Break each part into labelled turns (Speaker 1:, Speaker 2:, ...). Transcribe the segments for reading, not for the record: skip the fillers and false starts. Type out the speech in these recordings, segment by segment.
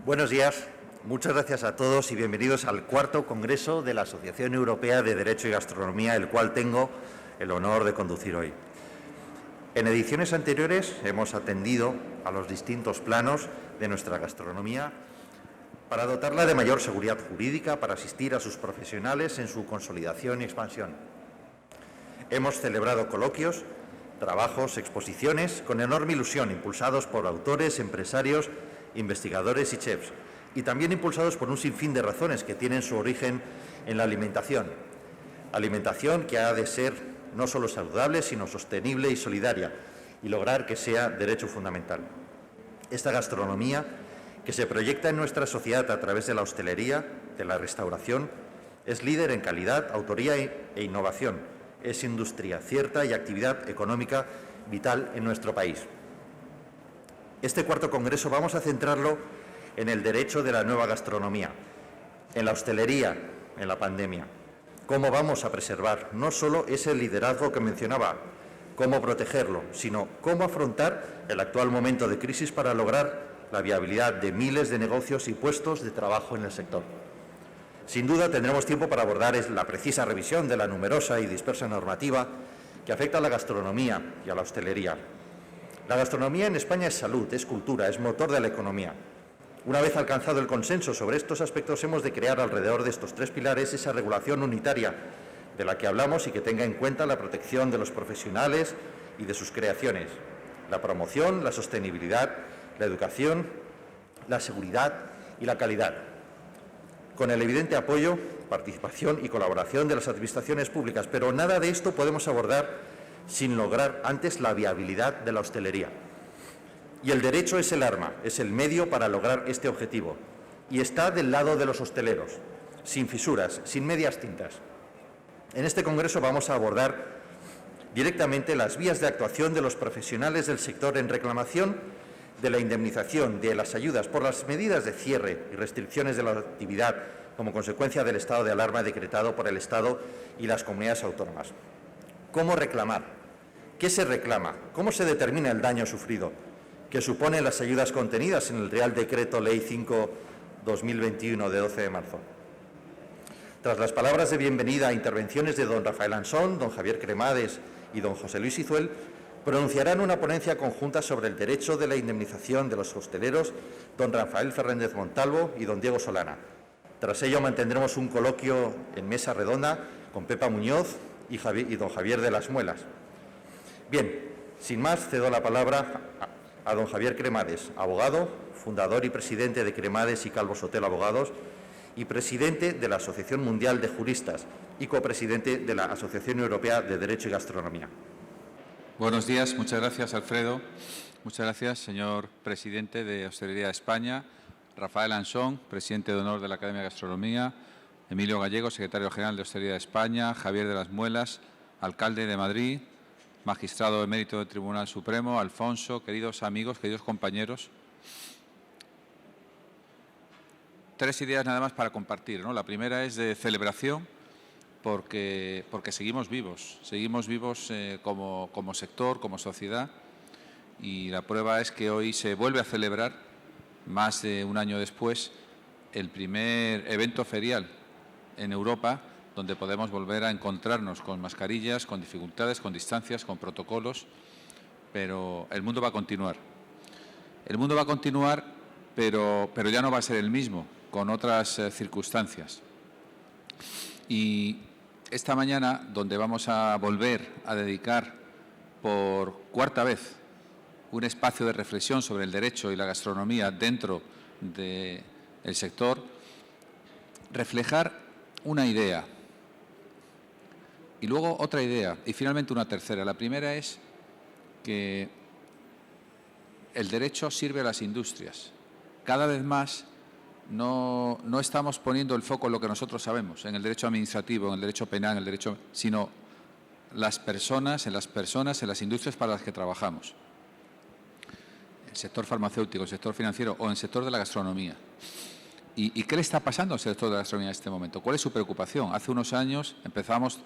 Speaker 1: Buenos días. Muchas gracias a todos y bienvenidos al cuarto Congreso de la Asociación Europea de Derecho y Gastronomía, el cual tengo el honor de conducir hoy. En ediciones anteriores hemos atendido a los distintos planos de nuestra gastronomía para dotarla de mayor seguridad jurídica, para asistir a sus profesionales en su consolidación y expansión. Hemos celebrado coloquios, trabajos, exposiciones con enorme ilusión, impulsados por autores, empresarios, investigadores y chefs, y también impulsados por un sinfín de razones que tienen su origen en la alimentación. Alimentación que ha de ser no solo saludable, sino sostenible y solidaria, y lograr que sea derecho fundamental. Esta gastronomía, que se proyecta en nuestra sociedad a través de la hostelería, de la restauración, es líder en calidad, autoría e innovación. Es industria cierta y actividad económica vital en nuestro país. Este cuarto congreso vamos a centrarlo en el derecho de la nueva gastronomía, en la hostelería, en la pandemia. Cómo vamos a preservar no solo ese liderazgo que mencionaba, cómo protegerlo, sino cómo afrontar el actual momento de crisis para lograr la viabilidad de miles de negocios y puestos de trabajo en el sector. Sin duda tendremos tiempo para abordar la precisa revisión de la numerosa y dispersa normativa que afecta a la gastronomía y a la hostelería. La gastronomía en España es salud, es cultura, es motor de la economía. Una vez alcanzado el consenso sobre estos aspectos, hemos de crear alrededor de estos tres pilares esa regulación unitaria de la que hablamos y que tenga en cuenta la protección de los profesionales y de sus creaciones, la promoción, la sostenibilidad, la educación, la seguridad y la calidad, con el evidente apoyo, participación y colaboración de las administraciones públicas. Pero nada de esto podemos abordar sin lograr antes la viabilidad de la hostelería. Y el derecho es el arma, es el medio para lograr este objetivo. Y está del lado de los hosteleros, sin fisuras, sin medias tintas. En este congreso vamos a abordar directamente las vías de actuación de los profesionales del sector en reclamación de la indemnización, de las ayudas por las medidas de cierre y restricciones de la actividad como consecuencia del estado de alarma decretado por el Estado y las comunidades autónomas. ¿Cómo reclamar? ¿Qué se reclama? ¿Cómo se determina el daño sufrido? ¿Qué suponen las ayudas contenidas en el Real Decreto Ley 5/2021 de 12 de marzo? Tras las palabras de bienvenida a intervenciones de don Rafael Ansón, don Javier Cremades y don José Luis Izuel, pronunciarán una ponencia conjunta sobre el derecho de la indemnización de los hosteleros don Rafael Fernández Montalvo y don Diego Solana. Tras ello mantendremos un coloquio en mesa redonda con Pepa Muñoz y don Javier de las Muelas. Bien, sin más, cedo la palabra a don Javier Cremades, abogado, fundador y presidente de Cremades y Calvo Sotelo Abogados y presidente de la Asociación Mundial de Juristas y copresidente de la Asociación Europea de Derecho y Gastronomía.
Speaker 2: Buenos días, muchas gracias, Alfredo. Muchas gracias, señor presidente de Hostelería de España, Rafael Ansón, presidente de honor de la Academia de Gastronomía, Emilio Gallego, secretario general de Hostelería de España, Javier de las Muelas, alcalde de Madrid, magistrado emérito del Tribunal Supremo, Alfonso, queridos amigos, queridos compañeros. Tres ideas nada más para compartir, ¿no? La primera es de celebración, porque seguimos vivos como sector, como sociedad, y la prueba es que hoy se vuelve a celebrar, más de un año después, el primer evento ferial en Europa donde podemos volver a encontrarnos con mascarillas, con dificultades, con distancias, con protocolos, pero el mundo va a continuar. El mundo va a continuar, pero ya no va a ser el mismo, con otras circunstancias. Y esta mañana, donde vamos a volver a dedicar por cuarta vez un espacio de reflexión sobre el derecho y la gastronomía dentro del sector, reflejar una idea y luego otra idea y finalmente una tercera. La primera es que el derecho sirve a las industrias. Cada vez más no estamos poniendo el foco en lo que nosotros sabemos, en el derecho administrativo, en el derecho penal, en el derecho, sino en las personas, en las industrias para las que trabajamos. El sector farmacéutico, el sector financiero o el sector de la gastronomía. ¿Y qué le está pasando al sector de la gastronomía en este momento? ¿Cuál es su preocupación? Hace unos años empezamos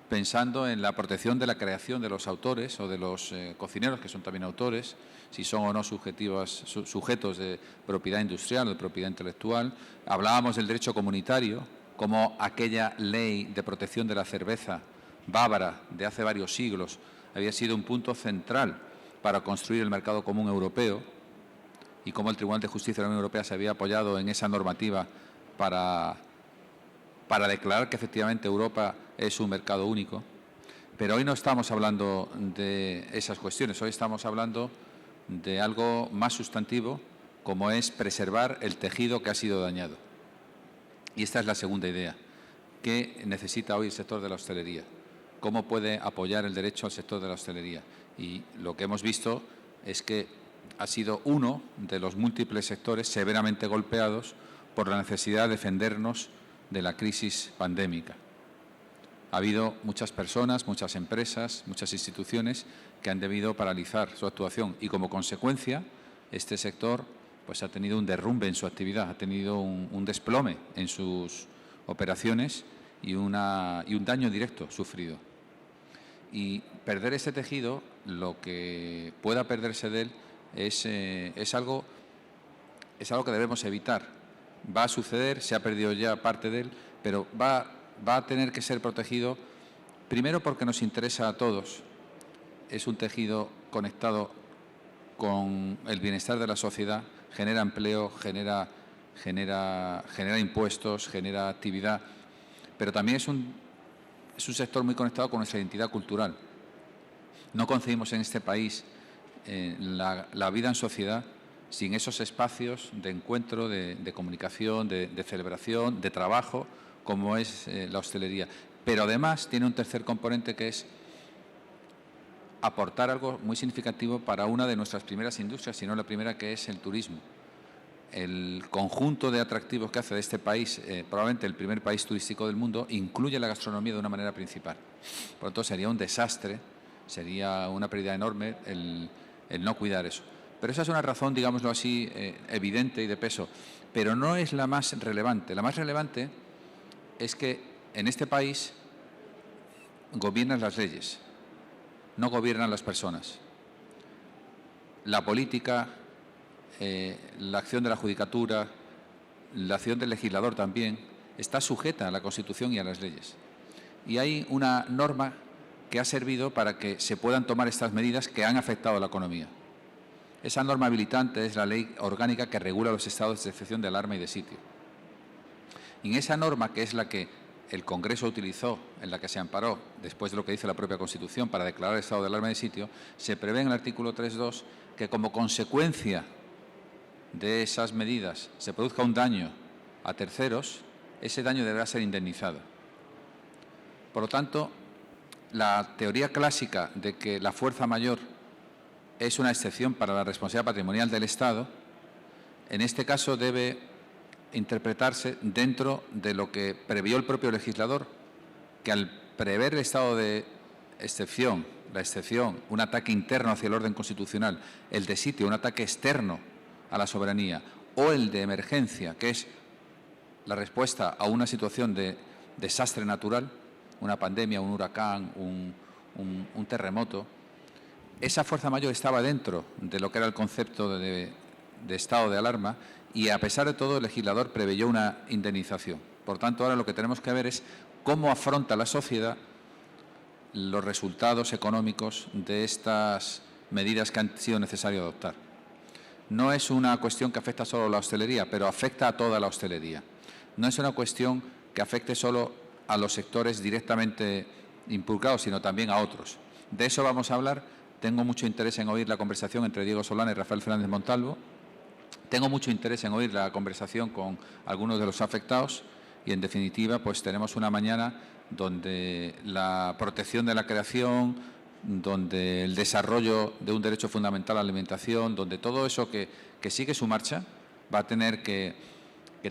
Speaker 2: pensando en la protección de la creación de los autores o de los cocineros, que son también autores, si son o no sujetos de propiedad industrial o de propiedad intelectual. Hablábamos del derecho comunitario, como aquella ley de protección de la cerveza bávara de hace varios siglos había sido un punto central para construir el mercado común europeo, y cómo el Tribunal de Justicia de la Unión Europea se había apoyado en esa normativa para declarar que efectivamente Europa es un mercado único. Pero hoy no estamos hablando de esas cuestiones, hoy estamos hablando de algo más sustantivo, como es preservar el tejido que ha sido dañado. Y esta es la segunda idea. ¿Qué necesita hoy el sector de la hostelería? ¿Cómo puede apoyar el derecho al sector de la hostelería? Y lo que hemos visto es que ha sido uno de los múltiples sectores severamente golpeados por la necesidad de defendernos de la crisis pandémica. Ha habido muchas personas, muchas empresas, muchas instituciones que han debido paralizar su actuación y, como consecuencia, este sector pues ha tenido un derrumbe en su actividad, ha tenido un desplome en sus operaciones y un daño directo sufrido. Y perder ese tejido, lo que pueda perderse de él, es algo que debemos evitar. Va a suceder, se ha perdido ya parte de él, pero va a tener que ser protegido, primero porque nos interesa a todos. Es un tejido conectado con el bienestar de la sociedad, genera empleo, genera impuestos, genera actividad, pero también es un sector muy conectado con nuestra identidad cultural. No concebimos en este país la vida en sociedad sin esos espacios de encuentro, de comunicación, de celebración, de trabajo, como es la hostelería. Pero además tiene un tercer componente, que es aportar algo muy significativo para una de nuestras primeras industrias, si no la primera, que es el turismo. El conjunto de atractivos que hace de este país, probablemente el primer país turístico del mundo, incluye la gastronomía de una manera principal. Por lo tanto, sería un desastre, sería una pérdida enorme el no cuidar eso. Pero esa es una razón, digámoslo así, evidente y de peso, pero no es la más relevante. La más relevante es que en este país gobiernan las leyes, no gobiernan las personas. La política, la acción de la judicatura, la acción del legislador también, está sujeta a la Constitución y a las leyes. Y hay una norma que ha servido para que se puedan tomar estas medidas que han afectado a la economía. Esa norma habilitante es la Ley Orgánica que regula los estados de excepción de alarma y de sitio. Y en esa norma, que es la que el Congreso utilizó, en la que se amparó, después de lo que dice la propia Constitución, para declarar el estado de alarma y de sitio, se prevé en el artículo 3.2 que, como consecuencia de esas medidas, se produzca un daño a terceros, ese daño deberá ser indemnizado. Por lo tanto, la teoría clásica de que la fuerza mayor es una excepción para la responsabilidad patrimonial del Estado, en este caso debe interpretarse dentro de lo que previó el propio legislador, que al prever el estado de excepción, la excepción, un ataque interno hacia el orden constitucional, el de sitio, un ataque externo a la soberanía, o el de emergencia, que es la respuesta a una situación de desastre natural, una pandemia, un huracán, un terremoto, esa fuerza mayor estaba dentro de lo que era el concepto de estado de alarma, y a pesar de todo el legislador preveyó una indemnización. Por tanto, ahora lo que tenemos que ver es cómo afronta la sociedad los resultados económicos de estas medidas que han sido necesario adoptar. No es una cuestión que afecta solo a la hostelería, pero afecta a toda la hostelería. No es una cuestión que afecte solo a los sectores directamente involucrados, sino también a otros. De eso vamos a hablar. Tengo mucho interés en oír la conversación entre Diego Solana y Rafael Fernández Montalvo. Tengo mucho interés en oír la conversación con algunos de los afectados y, en definitiva, pues tenemos una mañana donde la protección de la creación, donde el desarrollo de un derecho fundamental a la alimentación, donde todo eso que sigue su marcha va a tener que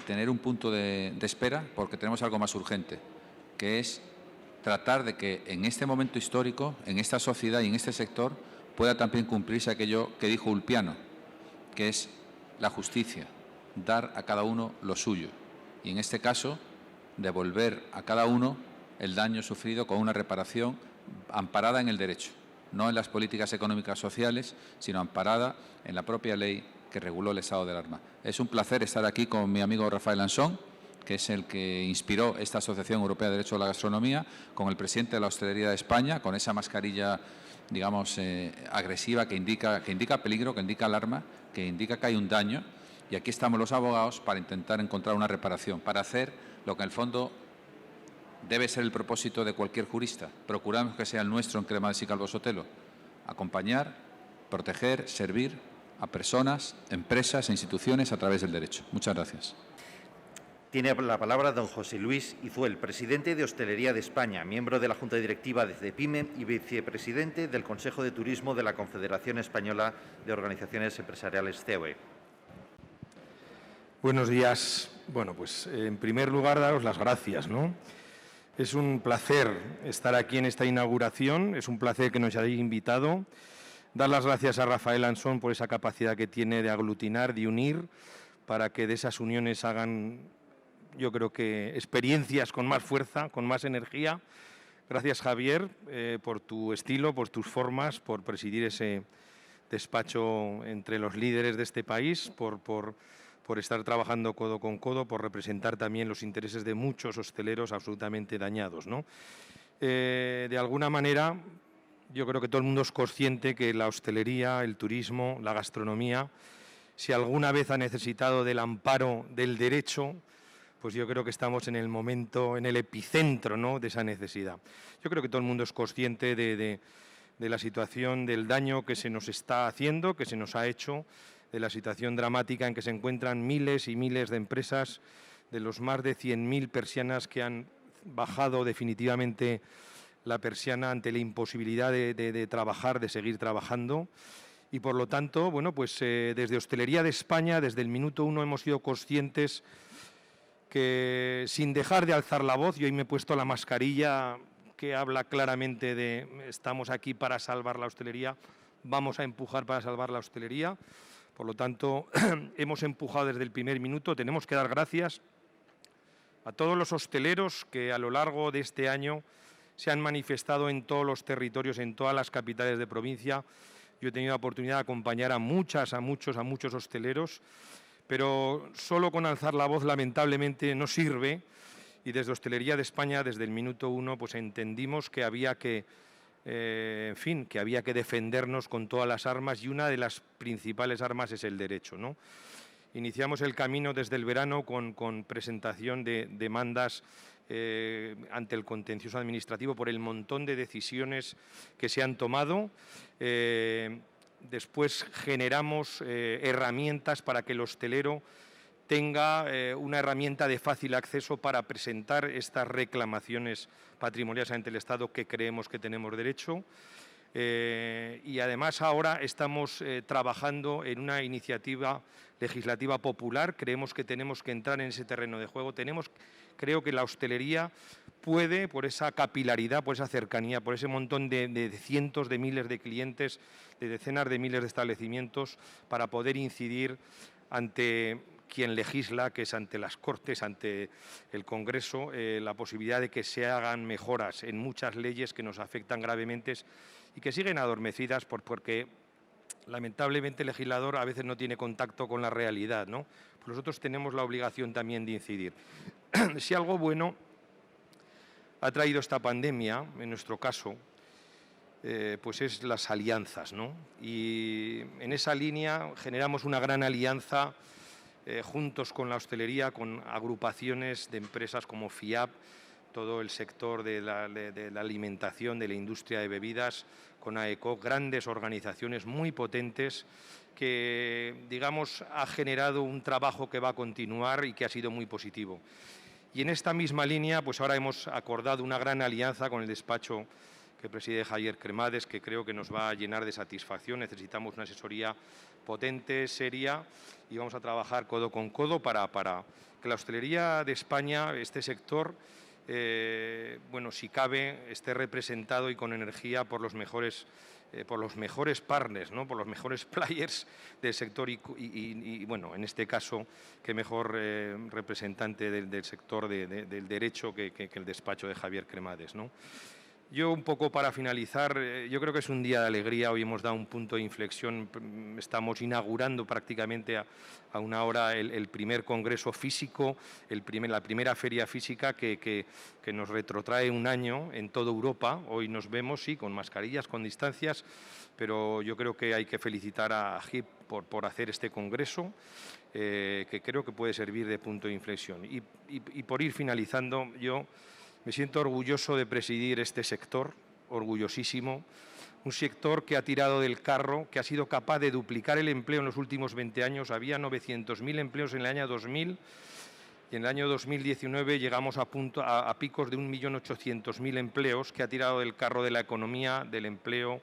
Speaker 2: tener un punto de espera, porque tenemos algo más urgente, que es tratar de que en este momento histórico, en esta sociedad y en este sector, pueda también cumplirse aquello que dijo Ulpiano, que es la justicia, dar a cada uno lo suyo. Y en este caso, devolver a cada uno el daño sufrido con una reparación amparada en el derecho, no en las políticas económicas sociales, sino amparada en la propia ley que reguló el estado de alarma. Es un placer estar aquí con mi amigo Rafael Ansón, que es el que inspiró esta Asociación Europea de Derecho a la Gastronomía, con el presidente de la Hostelería de España, con esa mascarilla, digamos, agresiva que indica peligro, que indica alarma, que indica que hay un daño. Y aquí estamos los abogados para intentar encontrar una reparación, para hacer lo que en el fondo debe ser el propósito de cualquier jurista. Procuramos que sea el nuestro en Cremades y Calvo Sotelo: acompañar, proteger, servir a personas, empresas e instituciones a través del derecho. Muchas gracias.
Speaker 1: Tiene la palabra don José Luis Izuel, presidente de Hostelería de España, miembro de la Junta Directiva de CEPIME y vicepresidente del Consejo de Turismo de la Confederación Española de Organizaciones Empresariales, CEOE.
Speaker 3: Buenos días. Bueno, pues en primer lugar, daros las gracias, ¿no? Es un placer estar aquí en esta inauguración, es un placer que nos hayáis invitado. Dar las gracias a Rafael Ansón por esa capacidad que tiene de aglutinar, de unir, para que de esas uniones hagan, yo creo que, experiencias con más fuerza, con más energía. Gracias, Javier, por tu estilo, por tus formas, por presidir ese despacho entre los líderes de este país, por estar trabajando codo con codo, por representar también los intereses de muchos hosteleros absolutamente dañados, ¿no? De alguna manera, yo creo que todo el mundo es consciente que la hostelería, el turismo, la gastronomía, si alguna vez ha necesitado del amparo del derecho, pues yo creo que estamos en el momento, en el epicentro, ¿no?, de esa necesidad. Yo creo que todo el mundo es consciente de la situación, del daño que se nos está haciendo, que se nos ha hecho, de la situación dramática en que se encuentran miles y miles de empresas, de los más de 100.000 persianas que han bajado definitivamente la persiana ante la imposibilidad de trabajar, de seguir trabajando. Y por lo tanto, bueno, pues desde Hostelería de España, desde el minuto uno hemos sido conscientes que, sin dejar de alzar la voz, yo hoy me he puesto la mascarilla que habla claramente de estamos aquí para salvar la hostelería, vamos a empujar para salvar la hostelería. Por lo tanto, hemos empujado desde el primer minuto. Tenemos que dar gracias a todos los hosteleros que a lo largo de este año se han manifestado en todos los territorios, en todas las capitales de provincia. Yo he tenido la oportunidad de acompañar a muchos hosteleros, pero solo con alzar la voz lamentablemente no sirve, y desde Hostelería de España, desde el minuto uno, pues entendimos que había que, que había que defendernos con todas las armas, y una de las principales armas es el derecho, ¿no? Iniciamos el camino desde el verano con presentación de demandas ante el contencioso administrativo por el montón de decisiones que se han tomado. Después generamos herramientas para que el hostelero tenga una herramienta de fácil acceso para presentar estas reclamaciones patrimoniales ante el Estado que creemos que tenemos derecho. Y además ahora estamos trabajando en una iniciativa legislativa popular. Creemos que tenemos que entrar en ese terreno de juego. Creo que la hostelería puede, por esa capilaridad, por esa cercanía, por ese montón de cientos de miles de clientes, de decenas de miles de establecimientos, para poder incidir ante quien legisla, que es ante las Cortes, ante el Congreso, la posibilidad de que se hagan mejoras en muchas leyes que nos afectan gravemente y que siguen adormecidas porque lamentablemente el legislador a veces no tiene contacto con la realidad, ¿no? Pues nosotros tenemos la obligación también de incidir. Si algo bueno ha traído esta pandemia, en nuestro caso, pues es las alianzas, ¿no? Y en esa línea generamos una gran alianza juntos con la hostelería, con agrupaciones de empresas como FIAP, todo el sector de la alimentación, de la industria de bebidas, con AECO, grandes organizaciones muy potentes que, digamos, ha generado un trabajo que va a continuar y que ha sido muy positivo. Y en esta misma línea, pues ahora hemos acordado una gran alianza con el despacho que preside Javier Cremades, que creo que nos va a llenar de satisfacción. Necesitamos una asesoría potente, seria, y vamos a trabajar codo con codo para que la hostelería de España, este sector, bueno, si cabe, esté representado y con energía por los mejores por los mejores partners, ¿no? Por los mejores players del sector y bueno, en este caso, qué mejor representante del sector del derecho que el despacho de Javier Cremades, ¿no? Yo, un poco para finalizar, yo creo que es un día de alegría. Hoy hemos dado un punto de inflexión. Estamos inaugurando prácticamente a una hora el primer congreso físico, la primera feria física que nos retrotrae un año en toda Europa. Hoy nos vemos, sí, con mascarillas, con distancias, pero yo creo que hay que felicitar a HIP por hacer este congreso, que creo que puede servir de punto de inflexión. Y por ir finalizando, yo me siento orgulloso de presidir este sector, orgullosísimo, un sector que ha tirado del carro, que ha sido capaz de duplicar el empleo en los últimos 20 años. Había 900.000 empleos en el año 2000 y en el año 2019 llegamos a picos de 1.800.000 empleos, que ha tirado del carro de la economía, del empleo,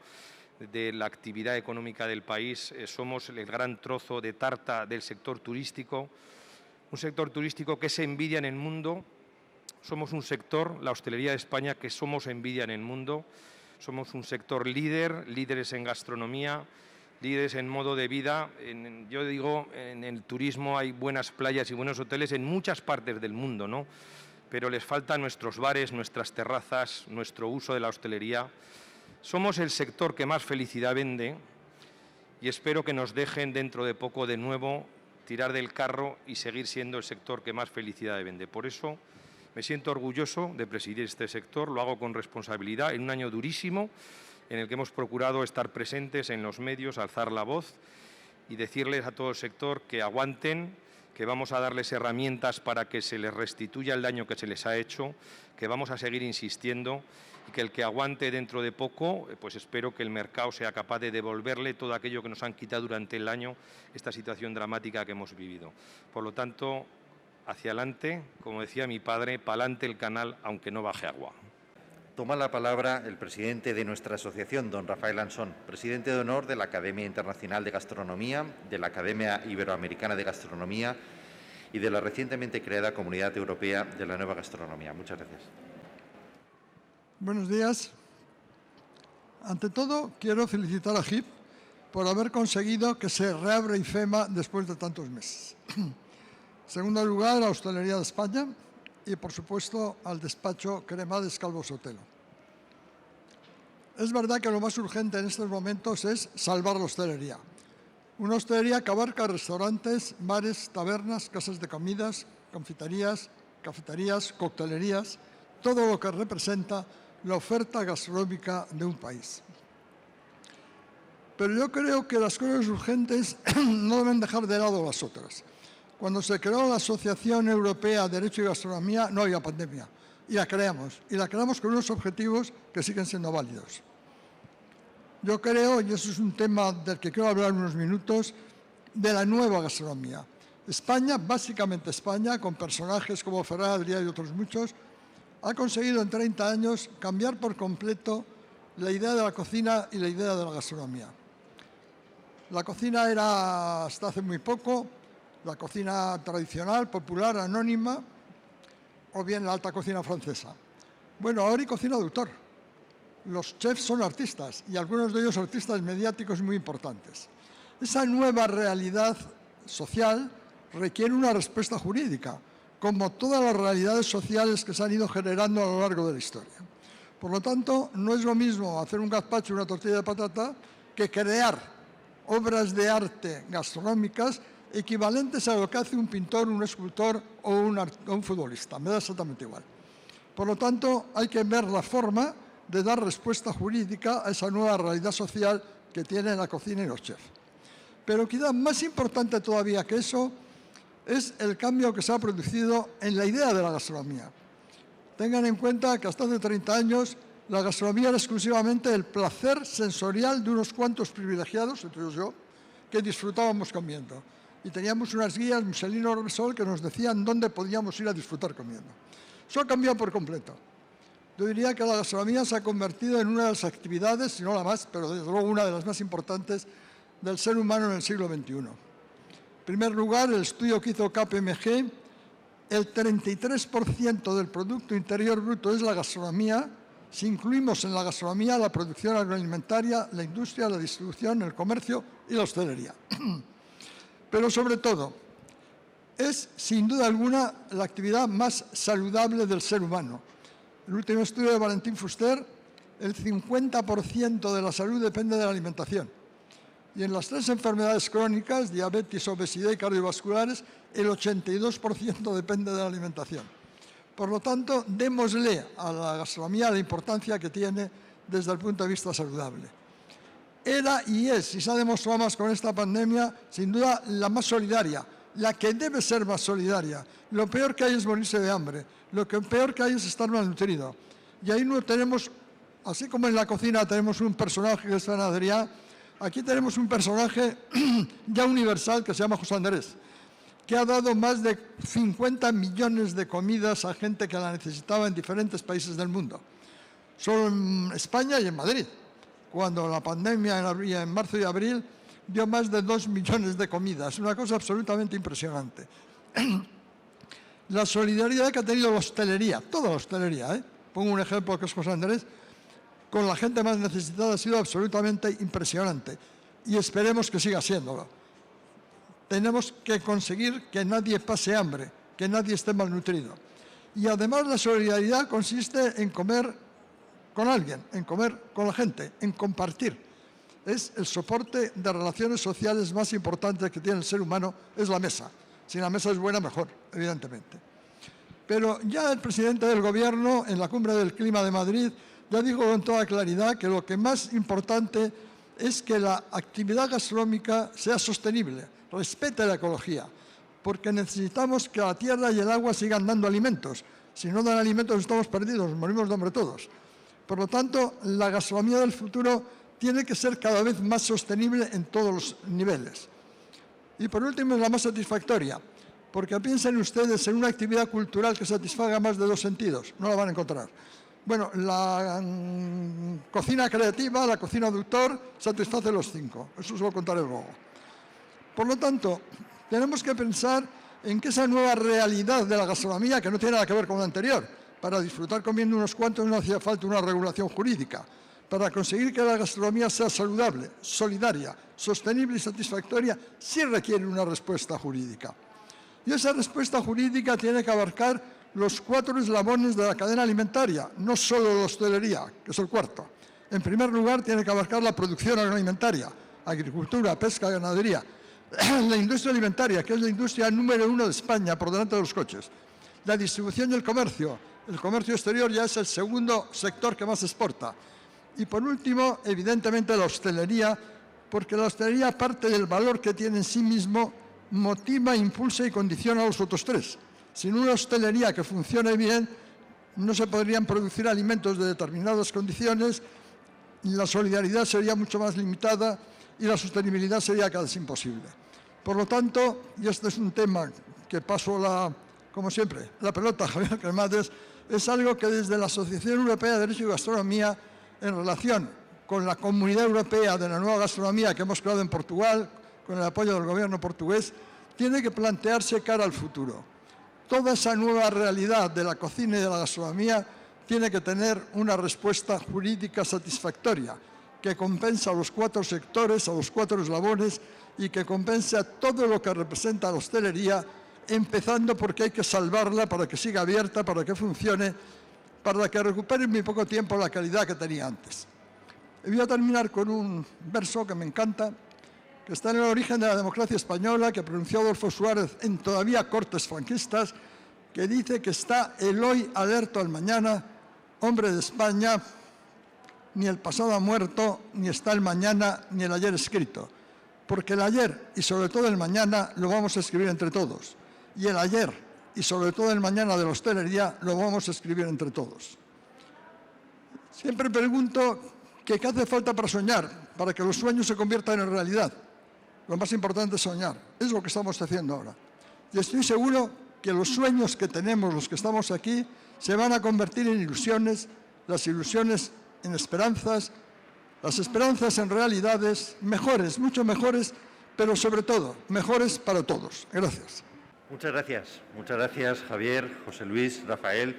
Speaker 3: de la actividad económica del país. Somos el gran trozo de tarta del sector turístico, un sector turístico que se envidia en el mundo. Somos un sector, la hostelería de España, que somos envidia en el mundo. Somos un sector líderes en gastronomía, líderes en modo de vida. Yo digo, en el turismo hay buenas playas y buenos hoteles en muchas partes del mundo, ¿no? Pero les faltan nuestros bares, nuestras terrazas, nuestro uso de la hostelería. Somos el sector que más felicidad vende y espero que nos dejen dentro de poco de nuevo tirar del carro y seguir siendo el sector que más felicidad vende. Por eso me siento orgulloso de presidir este sector, lo hago con responsabilidad en un año durísimo en el que hemos procurado estar presentes en los medios, alzar la voz y decirles a todo el sector que aguanten, que vamos a darles herramientas para que se les restituya el daño que se les ha hecho, que vamos a seguir insistiendo y que el que aguante dentro de poco, pues espero que el mercado sea capaz de devolverle todo aquello que nos han quitado durante el año, esta situación dramática que hemos vivido. Por lo tanto, hacia adelante, como decía mi padre, pa'lante el canal, aunque no baje agua.
Speaker 1: Toma la palabra el presidente de nuestra asociación, don Rafael Ansón, presidente de honor de la Academia Internacional de Gastronomía, de la Academia Iberoamericana de Gastronomía y de la recientemente creada Comunidad Europea de la Nueva Gastronomía. Muchas gracias.
Speaker 4: Buenos días. Ante todo, quiero felicitar a HIP por haber conseguido que se reabra IFEMA después de tantos meses. En segundo lugar, a la Hostelería de España y, por supuesto, al despacho Cremades Calvo Sotelo. Es verdad que lo más urgente en estos momentos es salvar la hostelería. Una hostelería que abarca restaurantes, bares, tabernas, casas de comidas, confiterías, cafeterías, coctelerías, todo lo que representa la oferta gastronómica de un país. Pero yo creo que las cosas urgentes no deben dejar de lado las otras. Cuando se creó la Asociación Europea de Derecho y Gastronomía no había pandemia y la creamos con unos objetivos que siguen siendo válidos. Yo creo, y eso es un tema del que quiero hablar unos minutos, de la nueva gastronomía. España, básicamente España, con personajes como Ferran Adrià y otros muchos, ha conseguido en 30 años cambiar por completo la idea de la cocina y la idea de la gastronomía. La cocina era, hasta hace muy poco, la cocina tradicional, popular, anónima, o bien la alta cocina francesa. Bueno, ahora hay cocina de autor. Los chefs son artistas, y algunos de ellos artistas mediáticos muy importantes. Esa nueva realidad social requiere una respuesta jurídica, como todas las realidades sociales que se han ido generando a lo largo de la historia. Por lo tanto, no es lo mismo hacer un gazpacho y una tortilla de patata que crear obras de arte gastronómicas equivalentes a lo que hace un pintor, un escultor o un futbolista. Me da exactamente igual. Por lo tanto, hay que ver la forma de dar respuesta jurídica a esa nueva realidad social que tiene la cocina y los chefs. Pero quizá más importante todavía que eso es el cambio que se ha producido en la idea de la gastronomía. Tengan en cuenta que hasta hace 30 años la gastronomía era exclusivamente el placer sensorial de unos cuantos privilegiados, entre ellos yo, que disfrutábamos comiendo. Y teníamos unas guías, Michelin o Repsol, que nos decían dónde podíamos ir a disfrutar comiendo. Eso ha cambiado por completo. Yo diría que la gastronomía se ha convertido en una de las actividades, si no la más, pero desde luego una de las más importantes del ser humano en el siglo XXI. En primer lugar, el estudio que hizo KPMG, el 33% del Producto Interior Bruto es la gastronomía, si incluimos en la gastronomía la producción agroalimentaria, la industria, la distribución, el comercio y la hostelería. Pero sobre todo, es sin duda alguna la actividad más saludable del ser humano. El último estudio de Valentín Fuster, el 50% de la salud depende de la alimentación. Y en las 3 enfermedades crónicas, diabetes, obesidad y cardiovasculares, el 82% depende de la alimentación. Por lo tanto, démosle a la gastronomía la importancia que tiene desde el punto de vista saludable. Era y es, y se ha demostrado más con esta pandemia, sin duda la más solidaria, la que debe ser más solidaria. Lo peor que hay es morirse de hambre, lo que peor que hay es estar malnutrido. Y ahí no tenemos, así como en la cocina tenemos un personaje que es San Adrià, aquí tenemos un personaje ya universal que se llama José Andrés, que ha dado más de 50 millones de comidas a gente que la necesitaba en diferentes países del mundo. Solo en España y en Madrid, cuando la pandemia en marzo y abril dio más de 2 millones de comidas, una cosa absolutamente impresionante. La solidaridad que ha tenido la hostelería, toda la hostelería, pongo un ejemplo que es José Andrés, con la gente más necesitada ha sido absolutamente impresionante y esperemos que siga siéndolo. Tenemos que conseguir que nadie pase hambre, que nadie esté malnutrido. Y además la solidaridad consiste en comer con alguien, en comer con la gente, en compartir. Es el soporte de relaciones sociales más importante que tiene el ser humano, es la mesa. Si la mesa es buena, mejor, evidentemente. Pero ya el presidente del Gobierno, en la Cumbre del Clima de Madrid, ya dijo con toda claridad que lo que más importante es que la actividad gastronómica sea sostenible, respete la ecología, porque necesitamos que la tierra y el agua sigan dando alimentos. Si no dan alimentos estamos perdidos, nos morimos de hambre todos. Por lo tanto, la gastronomía del futuro tiene que ser cada vez más sostenible en todos los niveles. Y por último, es la más satisfactoria, porque piensen ustedes en una actividad cultural que satisfaga más de 2 sentidos, no la van a encontrar. Bueno, la cocina creativa, la cocina de autor, satisface los 5, eso se lo contaré luego. Por lo tanto, tenemos que pensar en que esa nueva realidad de la gastronomía, que no tiene nada que ver con la anterior, para disfrutar comiendo unos cuantos no hacía falta una regulación jurídica. Para conseguir que la gastronomía sea saludable, solidaria, sostenible y satisfactoria, sí requiere una respuesta jurídica. Y esa respuesta jurídica tiene que abarcar los 4 eslabones de la cadena alimentaria, no solo la hostelería, que es el 4. En primer lugar, tiene que abarcar la producción agroalimentaria, agricultura, pesca, ganadería, la industria alimentaria, que es la industria número 1 de España, por delante de los coches, la distribución y el comercio exterior ya es el segundo sector que más exporta. Y por último, evidentemente, la hostelería, porque la hostelería, parte del valor que tiene en sí mismo, motiva, impulsa y condiciona a los otros 3. Sin una hostelería que funcione bien, no se podrían producir alimentos de determinadas condiciones, la solidaridad sería mucho más limitada y la sostenibilidad sería casi imposible. Por lo tanto, y este es un tema que paso, como siempre, la pelota a Javier Cremades, es algo que desde la Asociación Europea de Derecho y Gastronomía, en relación con la Comunidad Europea de la Nueva Gastronomía que hemos creado en Portugal, con el apoyo del gobierno portugués, tiene que plantearse cara al futuro. Toda esa nueva realidad de la cocina y de la gastronomía tiene que tener una respuesta jurídica satisfactoria, que compense a los 4 sectores, a los 4 eslabones y que compense a todo lo que representa la hostelería, empezando porque hay que salvarla para que siga abierta, para que funcione, para que recupere en muy poco tiempo la calidad que tenía antes. Y voy a terminar con un verso que me encanta, que está en el origen de la democracia española, que pronunció Adolfo Suárez en todavía cortes franquistas, que dice que está el hoy alerta al mañana, hombre de España, ni el pasado ha muerto, ni está el mañana, ni el ayer escrito. Porque el ayer y sobre todo el mañana lo vamos a escribir entre todos. Y el ayer y sobre todo el mañana de la hostelería lo vamos a escribir entre todos. Siempre pregunto qué hace falta para soñar, para que los sueños se conviertan en realidad. Lo más importante es soñar, es lo que estamos haciendo ahora. Y estoy seguro que los sueños que tenemos, los que estamos aquí, se van a convertir en ilusiones, las ilusiones en esperanzas, las esperanzas en realidades mejores, mucho mejores, pero sobre todo mejores para todos. Gracias.
Speaker 1: Muchas gracias Javier, José Luis, Rafael,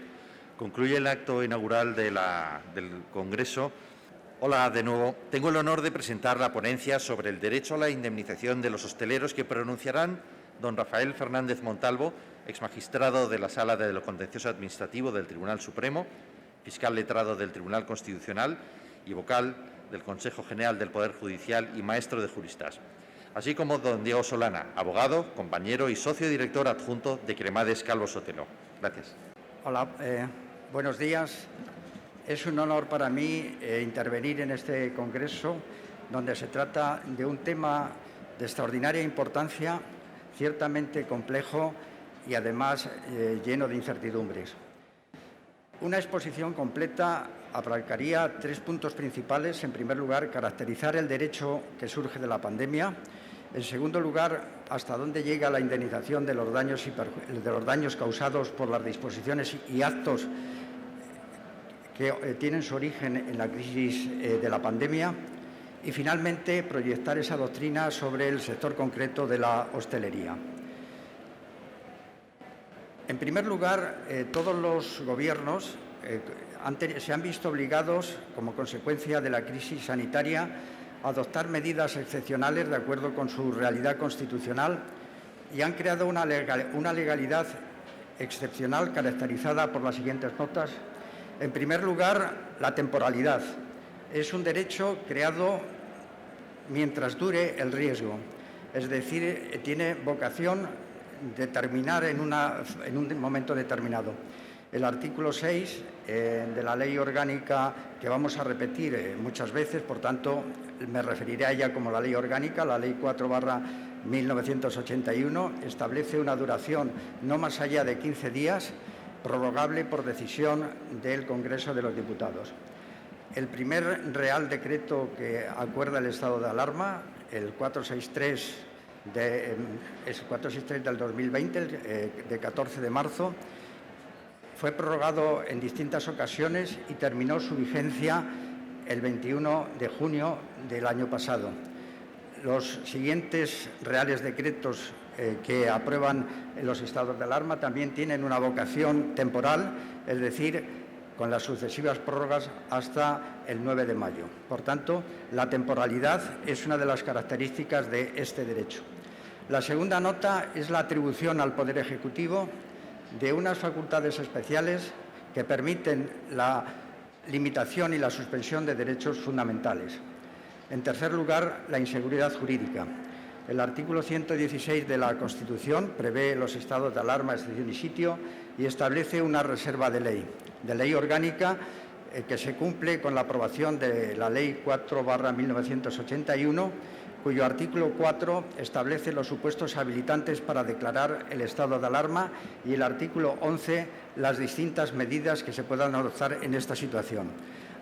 Speaker 1: Concluye el acto inaugural del Congreso. Hola de nuevo. Tengo el honor de presentar la ponencia sobre el derecho a la indemnización de los hosteleros que pronunciarán don Rafael Fernández Montalvo, exmagistrado de la Sala de lo Contencioso Administrativo del Tribunal Supremo, fiscal letrado del Tribunal Constitucional y vocal del Consejo General del Poder Judicial y maestro de juristas, así como don Diego Solana, abogado, compañero y socio director adjunto de Cremades Calvo Sotelo. Gracias.
Speaker 5: Hola, buenos días. Es un honor para mí intervenir en este congreso donde se trata de un tema de extraordinaria importancia, ciertamente complejo y además lleno de incertidumbres. Una exposición completa abarcaría 3 puntos principales. En primer lugar, caracterizar el derecho que surge de la pandemia. En segundo lugar, hasta dónde llega la indemnización de los daños causados por las disposiciones y actos que tienen su origen en la crisis de la pandemia. Y finalmente, proyectar esa doctrina sobre el sector concreto de la hostelería. En primer lugar, todos los gobiernos se han visto obligados, como consecuencia de la crisis sanitaria, a adoptar medidas excepcionales de acuerdo con su realidad constitucional y han creado una legalidad excepcional caracterizada por las siguientes notas. En primer lugar, la temporalidad. Es un derecho creado mientras dure el riesgo, es decir, tiene vocación de terminar en un momento determinado. El artículo 6 de la Ley Orgánica, que vamos a repetir muchas veces, por tanto, me referiré a ella como la Ley Orgánica, la Ley 4/1981, establece una duración no más allá de 15 días, prorrogable por decisión del Congreso de los Diputados. El primer Real Decreto que acuerda el estado de alarma, el 463 del 2020, de 14 de marzo, fue prorrogado en distintas ocasiones y terminó su vigencia el 21 de junio del año pasado. Los siguientes reales decretos que aprueban los estados de alarma también tienen una vocación temporal, es decir, con las sucesivas prórrogas hasta el 9 de mayo. Por tanto, la temporalidad es una de las características de este derecho. La segunda nota es la atribución al Poder Ejecutivo de unas facultades especiales que permiten la limitación y la suspensión de derechos fundamentales. En tercer lugar, la inseguridad jurídica. El artículo 116 de la Constitución prevé los estados de alarma, excepción y sitio y establece una reserva de ley orgánica que se cumple con la aprobación de la Ley 4/1981, cuyo artículo 4 establece los supuestos habilitantes para declarar el estado de alarma y el artículo 11 las distintas medidas que se puedan adoptar en esta situación.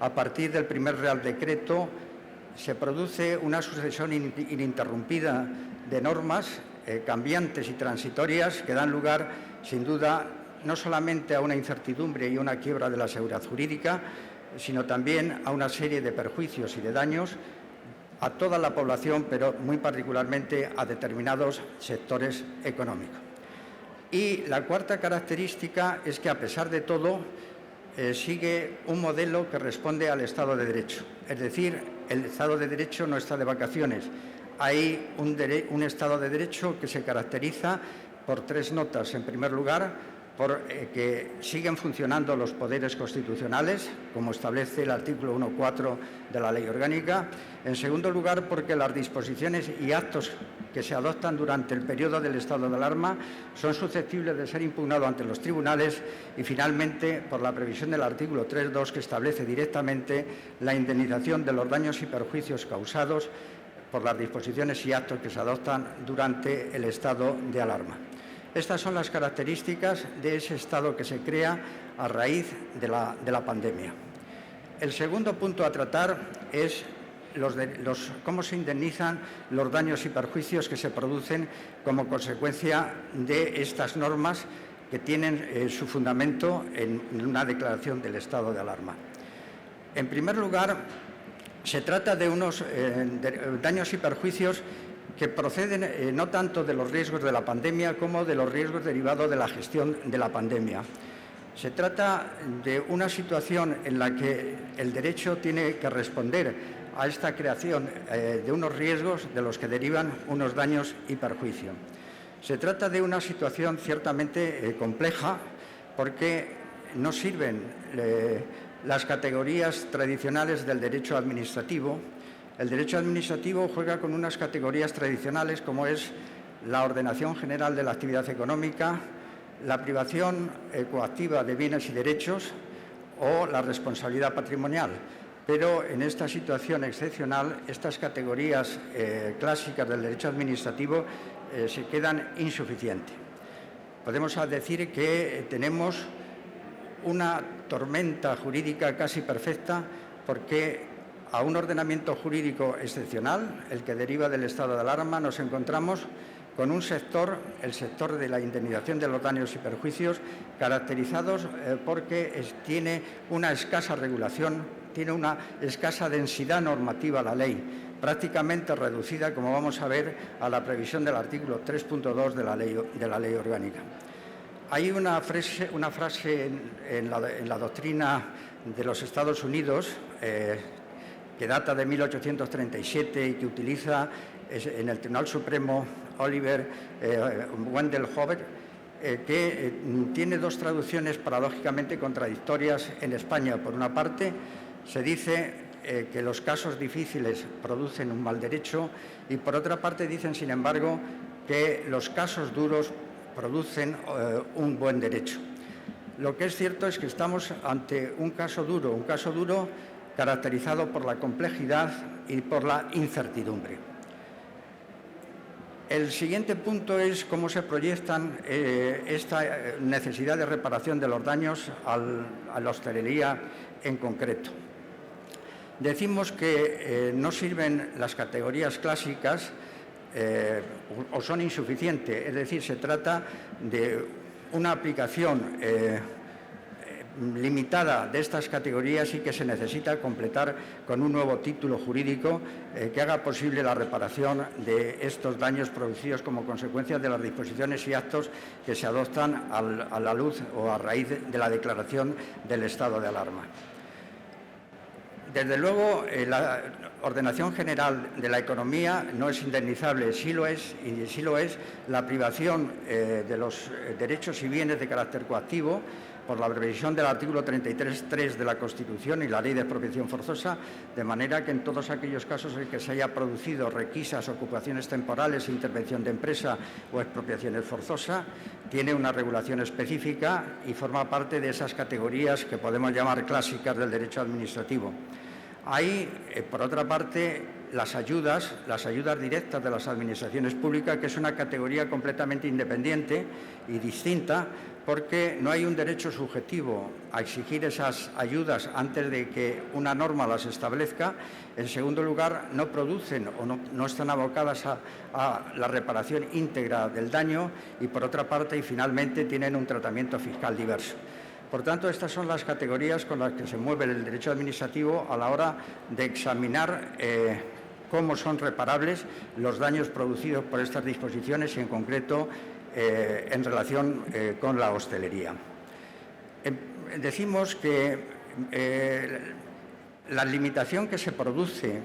Speaker 5: A partir del primer Real Decreto se produce una sucesión ininterrumpida de normas cambiantes y transitorias que dan lugar, sin duda, no solamente a una incertidumbre y una quiebra de la seguridad jurídica, sino también a una serie de perjuicios y de daños a toda la población, pero muy particularmente a determinados sectores económicos. Y la cuarta característica es que, a pesar de todo, sigue un modelo que responde al Estado de Derecho. Es decir, el Estado de Derecho no está de vacaciones. Hay un Estado de Derecho que se caracteriza por 3 notas. En primer lugar, por que siguen funcionando los poderes constitucionales, como establece el artículo 1.4 de la Ley Orgánica. En segundo lugar, porque las disposiciones y actos que se adoptan durante el periodo del estado de alarma son susceptibles de ser impugnados ante los tribunales. Y, finalmente, por la previsión del artículo 3.2, que establece directamente la indemnización de los daños y perjuicios causados por las disposiciones y actos que se adoptan durante el estado de alarma. Estas son las características de ese estado que se crea a raíz de la pandemia. El segundo punto a tratar es cómo se indemnizan los daños y perjuicios que se producen como consecuencia de estas normas que tienen su fundamento en una declaración del estado de alarma. En primer lugar, se trata de unos daños y perjuicios que proceden no tanto de los riesgos de la pandemia como de los riesgos derivados de la gestión de la pandemia. Se trata de una situación en la que el derecho tiene que responder a esta creación de unos riesgos de los que derivan unos daños y perjuicios. Se trata de una situación ciertamente compleja porque no sirven las categorías tradicionales del derecho administrativo. El derecho administrativo juega con unas categorías tradicionales como es la ordenación general de la actividad económica, la privación coactiva de bienes y derechos o la responsabilidad patrimonial. Pero en esta situación excepcional, estas categorías clásicas del derecho administrativo se quedan insuficientes. Podemos decir que tenemos una tormenta jurídica casi perfecta porque a un ordenamiento jurídico excepcional, el que deriva del estado de alarma, nos encontramos con un sector, el sector de la indemnización de los daños y perjuicios, caracterizados porque tiene una escasa regulación, tiene una escasa densidad normativa la ley, prácticamente reducida, como vamos a ver, a la previsión del artículo 3.2 de la ley orgánica. Hay una frase en la doctrina de los Estados Unidos que data de 1837 y que utiliza en el Tribunal Supremo Oliver Wendell Holmes, que tiene dos traducciones paradójicamente contradictorias en España. Por una parte, se dice que los casos difíciles producen un mal derecho y por otra parte dicen, sin embargo, que los casos duros producen un buen derecho. Lo que es cierto es que estamos ante un caso duro caracterizado por la complejidad y por la incertidumbre. El siguiente punto es cómo se proyectan esta necesidad de reparación de los daños a la hostelería en concreto. Decimos que no sirven las categorías clásicas o son insuficientes, es decir, se trata de una aplicación limitada de estas categorías y que se necesita completar con un nuevo título jurídico que haga posible la reparación de estos daños producidos como consecuencia de las disposiciones y actos que se adoptan a la luz o a raíz de la declaración del estado de alarma. Desde luego, la ordenación general de la economía no es indemnizable, sí lo es la privación de los derechos y bienes de carácter coactivo por la previsión del artículo 33.3 de la Constitución y la Ley de Expropiación Forzosa, de manera que en todos aquellos casos en que se haya producido requisas, ocupaciones temporales, intervención de empresa o expropiaciones forzosas, tiene una regulación específica y forma parte de esas categorías que podemos llamar clásicas del derecho administrativo. Hay, por otra parte, las ayudas directas de las administraciones públicas, que es una categoría completamente independiente y distinta, porque no hay un derecho subjetivo a exigir esas ayudas antes de que una norma las establezca. En segundo lugar, no producen o no están abocadas a la reparación íntegra del daño y, por otra parte, y finalmente, tienen un tratamiento fiscal diverso. Por tanto, estas son las categorías con las que se mueve el derecho administrativo a la hora de examinar cómo son reparables los daños producidos por estas disposiciones y, en concreto, en relación con la hostelería. Decimos que la limitación que se produce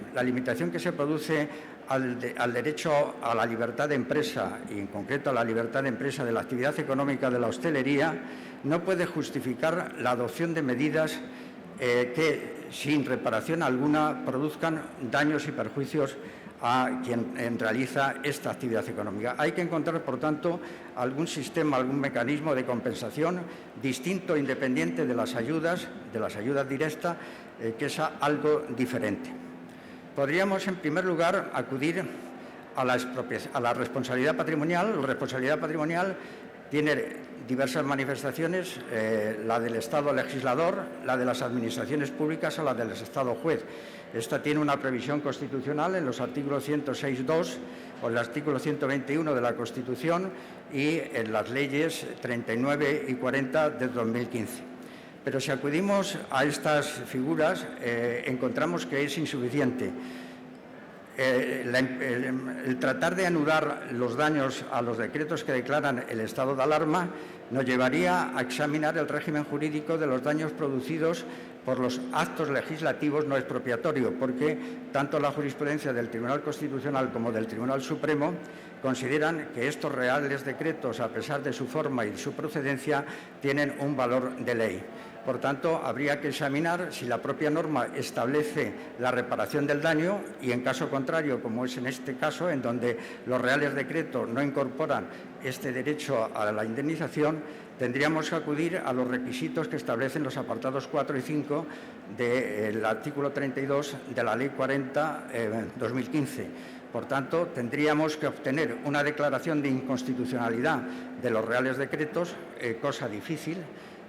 Speaker 5: al derecho a la libertad de empresa y, en concreto, a la libertad de empresa de la actividad económica de la hostelería no puede justificar la adopción de medidas que, sin reparación alguna, produzcan daños y perjuicios a quien realiza esta actividad económica. Hay que encontrar, por tanto, algún sistema, algún mecanismo de compensación distinto, independiente de las ayudas directas, que es algo diferente. Podríamos, en primer lugar, acudir a la responsabilidad patrimonial. La responsabilidad patrimonial tiene diversas manifestaciones, la del Estado legislador, la de las administraciones públicas o la del Estado juez. Esta tiene una previsión constitucional en los artículos 106.2 o el artículo 121 de la Constitución y en las leyes 39 y 40 de 2015. Pero si acudimos a estas figuras, encontramos que es insuficiente. El tratar de anudar los daños a los decretos que declaran el estado de alarma nos llevaría a examinar el régimen jurídico de los daños producidos por los actos legislativos no expropiatorios, porque tanto la jurisprudencia del Tribunal Constitucional como del Tribunal Supremo consideran que estos reales decretos, a pesar de su forma y su procedencia, tienen un valor de ley. Por tanto, habría que examinar si la propia norma establece la reparación del daño y, en caso contrario, como es en este caso, en donde los reales decretos no incorporan este derecho a la indemnización, tendríamos que acudir a los requisitos que establecen los apartados 4 y 5 del artículo 32 de la Ley 40/2015. Por tanto, tendríamos que obtener una declaración de inconstitucionalidad de los reales decretos, cosa difícil.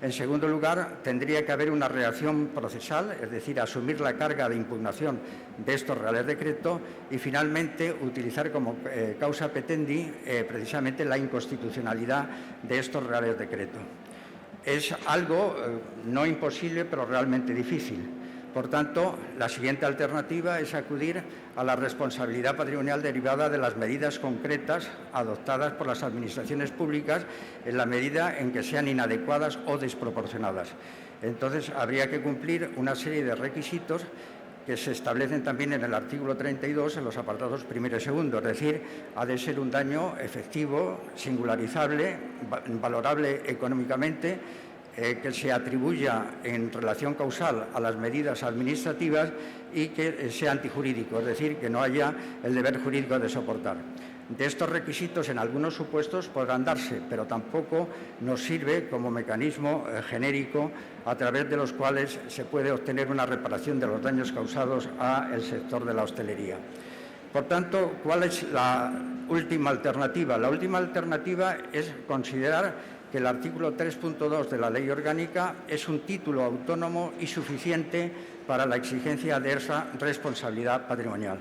Speaker 5: En segundo lugar, tendría que haber una reacción procesal, es decir, asumir la carga de impugnación de estos reales decretos y, finalmente, utilizar como causa petendi precisamente la inconstitucionalidad de estos reales decretos. Es algo no imposible, pero realmente difícil. Por tanto, la siguiente alternativa es acudir a la responsabilidad patrimonial derivada de las medidas concretas adoptadas por las administraciones públicas en la medida en que sean inadecuadas o desproporcionadas. Entonces, habría que cumplir una serie de requisitos que se establecen también en el artículo 32 en los apartados primero y segundo, es decir, ha de ser un daño efectivo, singularizable, valorable económicamente, que se atribuya en relación causal a las medidas administrativas y que sea antijurídico, es decir, que no haya el deber jurídico de soportar. De estos requisitos, en algunos supuestos podrán darse, pero tampoco nos sirve como mecanismo genérico a través de los cuales se puede obtener una reparación de los daños causados al sector de la hostelería. Por tanto, ¿cuál es la última alternativa? La última alternativa es considerar que el artículo 3.2 de la Ley Orgánica es un título autónomo y suficiente para la exigencia de esa responsabilidad patrimonial.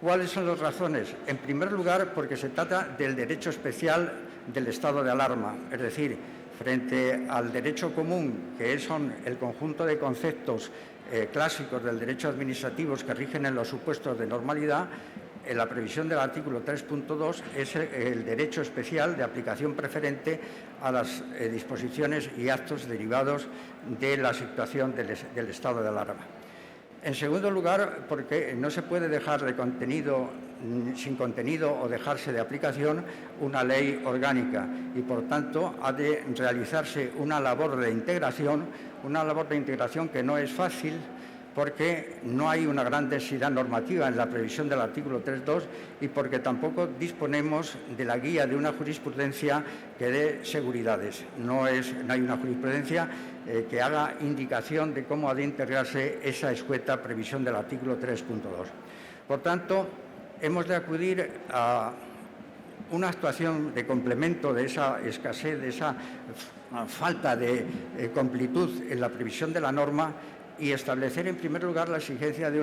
Speaker 5: ¿Cuáles son las razones? En primer lugar, porque se trata del derecho especial del estado de alarma, es decir, frente al derecho común, que son el conjunto de conceptos clásicos del derecho administrativo que rigen en los supuestos de normalidad. En la previsión del artículo 3.2 es el derecho especial de aplicación preferente a las disposiciones y actos derivados de la situación del estado de alarma. En segundo lugar, porque no se puede dejar sin contenido o dejarse de aplicación una ley orgánica y, por tanto, ha de realizarse una labor de integración que no es fácil, porque no hay una gran densidad normativa en la previsión del artículo 3.2 y porque tampoco disponemos de la guía de una jurisprudencia que dé seguridades. No hay una jurisprudencia que haga indicación de cómo ha de integrarse esa escueta previsión del artículo 3.2. Por tanto, hemos de acudir a una actuación de complemento de esa escasez, de esa falta de completud en la previsión de la norma, y establecer, en primer lugar, la exigencia de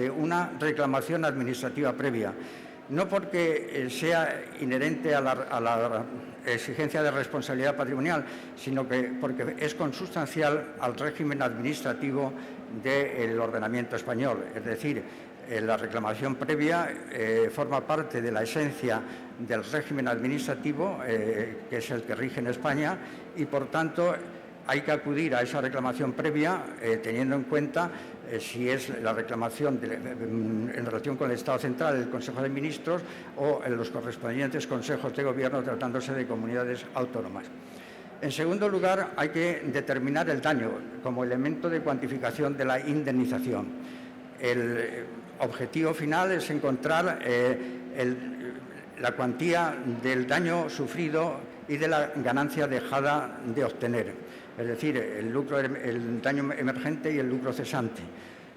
Speaker 5: una reclamación administrativa previa, no porque sea inherente a la exigencia de responsabilidad patrimonial, sino porque es consustancial al régimen administrativo del ordenamiento español. Es decir, la reclamación previa forma parte de la esencia del régimen administrativo, que es el que rige en España, y, por tanto, hay que acudir a esa reclamación previa teniendo en cuenta si es la reclamación en relación con el Estado central, el Consejo de Ministros o en los correspondientes consejos de gobierno tratándose de comunidades autónomas. En segundo lugar, hay que determinar el daño como elemento de cuantificación de la indemnización. El objetivo final es encontrar la cuantía del daño sufrido y de la ganancia dejada de obtener. Es decir, el daño emergente y el lucro cesante.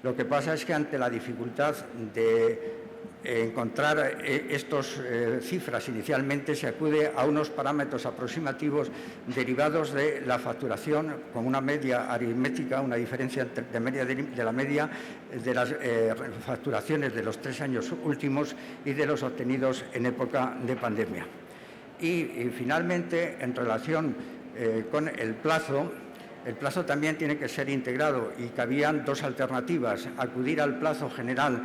Speaker 5: Lo que pasa es que ante la dificultad de encontrar estas cifras inicialmente se acude a unos parámetros aproximativos derivados de la facturación con una media aritmética, una diferencia de la media de las facturaciones de los 3 años últimos y de los obtenidos en época de pandemia. Y finalmente, en relación con el plazo también tiene que ser integrado y cabían dos alternativas: acudir al plazo general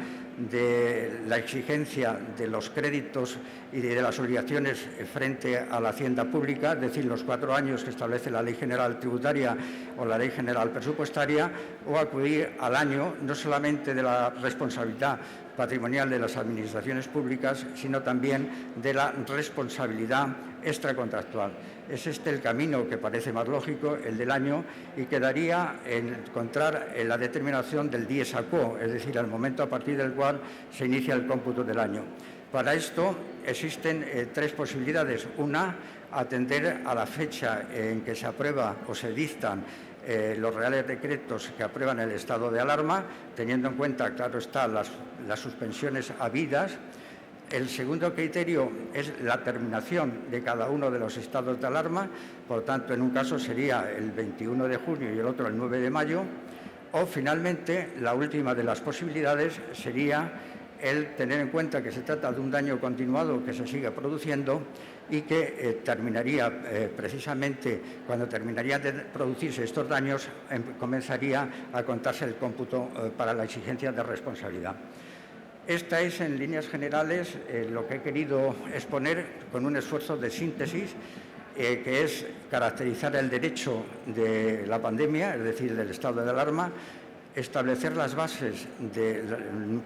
Speaker 5: de la exigencia de los créditos y de las obligaciones frente a la hacienda pública, es decir, los 4 años que establece la Ley General Tributaria o la Ley General Presupuestaria, o acudir al año no solamente de la responsabilidad patrimonial de las administraciones públicas, sino también de la responsabilidad extracontractual. Es este el camino que parece más lógico, el del año, y quedaría en encontrar la determinación del dies a quo, es decir, el momento a partir del cual se inicia el cómputo del año. Para esto existen 3 posibilidades. Una, atender a la fecha en que se aprueba o se dictan los reales decretos que aprueban el estado de alarma, teniendo en cuenta, claro está, las suspensiones habidas. El segundo criterio es la terminación de cada uno de los estados de alarma, por tanto, en un caso sería el 21 de junio y el otro el 9 de mayo, o finalmente, la última de las posibilidades sería el tener en cuenta que se trata de un daño continuado que se sigue produciendo y que terminaría precisamente cuando terminarían de producirse estos daños, comenzaría a contarse el cómputo para la exigencia de responsabilidad. Esta es, en líneas generales, lo que he querido exponer con un esfuerzo de síntesis, que es caracterizar el derecho de la pandemia, es decir, del estado de alarma, establecer las bases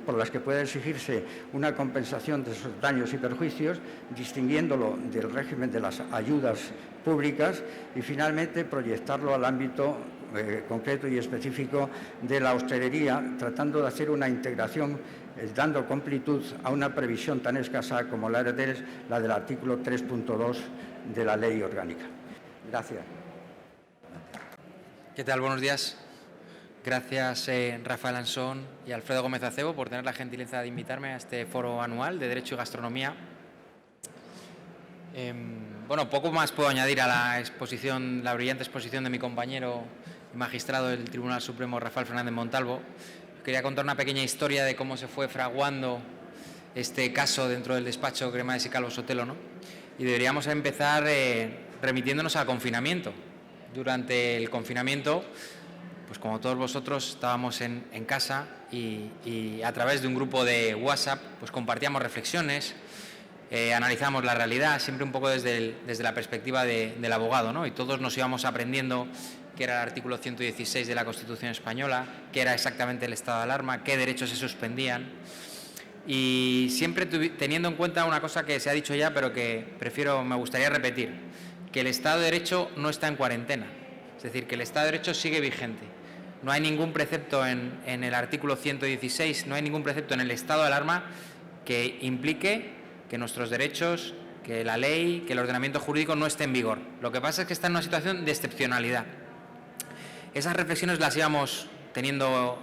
Speaker 5: por las que puede exigirse una compensación de esos daños y perjuicios, distinguiéndolo del régimen de las ayudas públicas y, finalmente, proyectarlo al ámbito concreto y específico de la hostelería, tratando de hacer una integración, dando completud a una previsión tan escasa como la del artículo 3.2 de la Ley Orgánica. Gracias.
Speaker 6: ¿Qué tal? Buenos días. Gracias, Rafael Ansón y Alfredo Gómez Acebo, por tener la gentileza de invitarme a este foro anual de Derecho y Gastronomía. Bueno, poco más puedo añadir a la brillante exposición de mi compañero y magistrado del Tribunal Supremo, Rafael Fernández Montalvo. Quería contar una pequeña historia de cómo se fue fraguando este caso dentro del despacho Cremades y Calvo Sotelo, ¿no? Y deberíamos empezar remitiéndonos al confinamiento. Durante el confinamiento, pues como todos vosotros, estábamos en casa y a través de un grupo de WhatsApp pues compartíamos reflexiones, analizamos la realidad, siempre un poco desde la perspectiva del abogado, ¿no? Y todos nos íbamos aprendiendo qué era el artículo 116 de la Constitución española, qué era exactamente el estado de alarma, qué derechos se suspendían. Y siempre teniendo en cuenta una cosa que se ha dicho ya, pero que me gustaría repetir, que el Estado de Derecho no está en cuarentena. Es decir, que el Estado de Derecho sigue vigente. No hay ningún precepto en el artículo 116, no hay ningún precepto en el estado de alarma que implique que nuestros derechos, que la ley, que el ordenamiento jurídico no esté en vigor. Lo que pasa es que está en una situación de excepcionalidad. Esas reflexiones las íbamos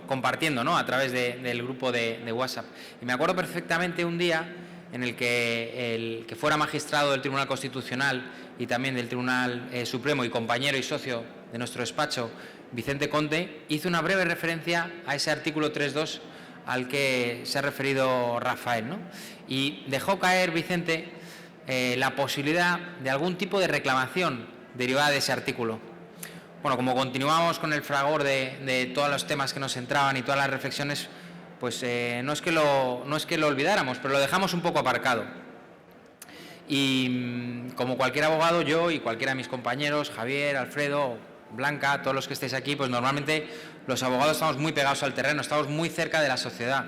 Speaker 6: compartiendo, ¿no?, a través del grupo de WhatsApp. Y me acuerdo perfectamente un día en el que el que fuera magistrado del Tribunal Constitucional y también del Tribunal Supremo y compañero y socio de nuestro despacho, Vicente Conde, hizo una breve referencia a ese artículo 3.2 al que se ha referido Rafael, ¿no? Y dejó caer, Vicente, la posibilidad de algún tipo de reclamación derivada de ese artículo. Bueno, como continuamos con el fragor de todos los temas que nos entraban y todas las reflexiones, pues no es que lo olvidáramos, pero lo dejamos un poco aparcado. Y como cualquier abogado, yo y cualquiera de mis compañeros, Javier, Alfredo, Blanca, todos los que estéis aquí, pues normalmente los abogados estamos muy pegados al terreno, estamos muy cerca de la sociedad,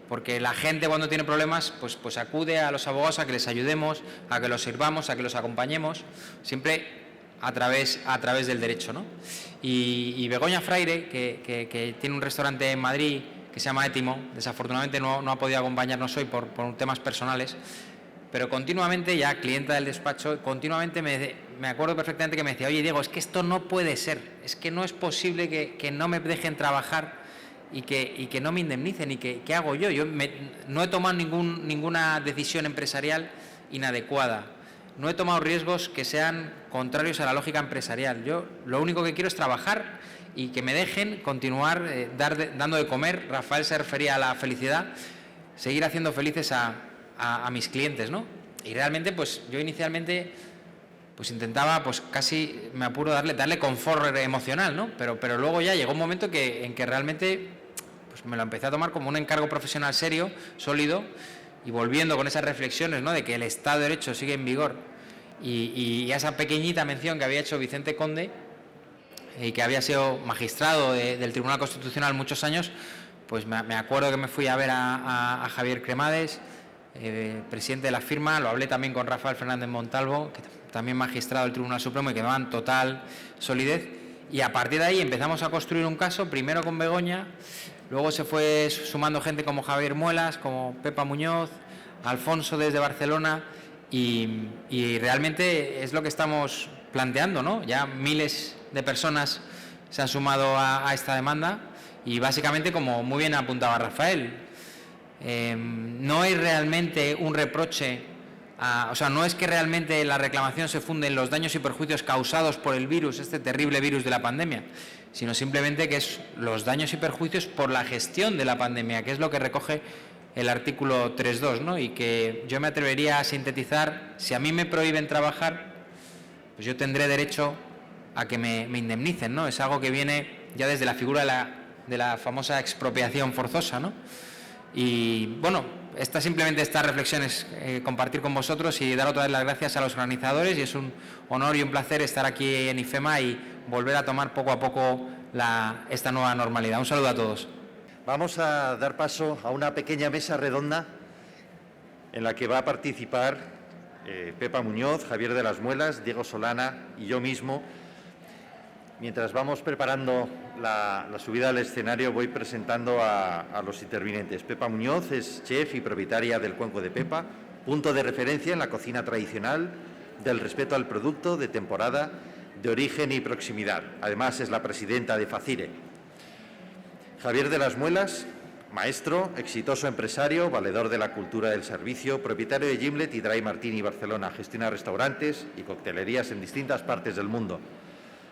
Speaker 6: porque la gente cuando tiene problemas pues acude a los abogados a que les ayudemos, a que los sirvamos, a que los acompañemos, siempre a través del derecho, ¿no? Y Begoña Fraire, que tiene un restaurante en Madrid que se llama Étimo, desafortunadamente no ha podido acompañarnos hoy por temas personales, pero continuamente, ya clienta del despacho, continuamente me acuerdo perfectamente que me decía: oye, Diego, es que esto no puede ser, es que no es posible que no me dejen trabajar y que no me indemnicen, y ¿qué hago yo? Yo no he tomado ninguna decisión empresarial inadecuada, no he tomado riesgos que sean contrarios a la lógica empresarial. Yo lo único que quiero es trabajar y que me dejen continuar dando de comer. Rafael se refería a la felicidad, seguir haciendo felices a mis clientes, ¿no? Y realmente, pues yo inicialmente pues intentaba, pues casi me apuro darle confort emocional, ¿no? Pero luego ya llegó un momento en que realmente pues me lo empecé a tomar como un encargo profesional serio, sólido, y volviendo con esas reflexiones, ¿no?, de que el Estado de Derecho sigue en vigor y a esa pequeñita mención que había hecho Vicente Conde, y que había sido magistrado del Tribunal Constitucional muchos años, pues me acuerdo que me fui a ver a Javier Cremades, presidente de la firma. Lo hablé también con Rafael Fernández Montalvo, que también magistrado del Tribunal Supremo, y que daban total solidez. Y a partir de ahí empezamos a construir un caso, primero con Begoña, luego se fue sumando gente como Javier Muelas, como Pepa Muñoz, Alfonso desde Barcelona, y realmente es lo que estamos planteando, ¿no? Ya miles de personas se han sumado a esta demanda y básicamente, como muy bien apuntaba Rafael, no hay realmente un reproche, o sea, no es que realmente la reclamación se funde en los daños y perjuicios causados por el virus, este terrible virus de la pandemia, sino simplemente que es los daños y perjuicios por la gestión de la pandemia, que es lo que recoge el artículo 3.2, ¿no? Y que yo me atrevería a sintetizar: si a mí me prohíben trabajar, pues yo tendré derecho a que me indemnicen, ¿no? Es algo que viene ya desde la figura de la famosa expropiación forzosa, ¿no? Y bueno, simplemente estas reflexiones compartir con vosotros y dar otra vez las gracias a los organizadores, y es un honor y un placer estar aquí en IFEMA y volver a tomar poco a poco esta nueva normalidad. Un saludo a todos.
Speaker 1: Vamos a dar paso a una pequeña mesa redonda en la que va a participar Pepa Muñoz, Javier de las Muelas, Diego Solana y yo mismo. Mientras vamos preparando la subida al escenario, voy presentando a los intervinientes. Pepa Muñoz es chef y propietaria del Cuenco de Pepa, punto de referencia en la cocina tradicional, del respeto al producto, de temporada, de origen y proximidad. Además, es la presidenta de Facire. Javier de las Muelas, maestro, exitoso empresario, valedor de la cultura del servicio, propietario de Gimlet y Dry Martini Barcelona, gestiona restaurantes y coctelerías en distintas partes del mundo.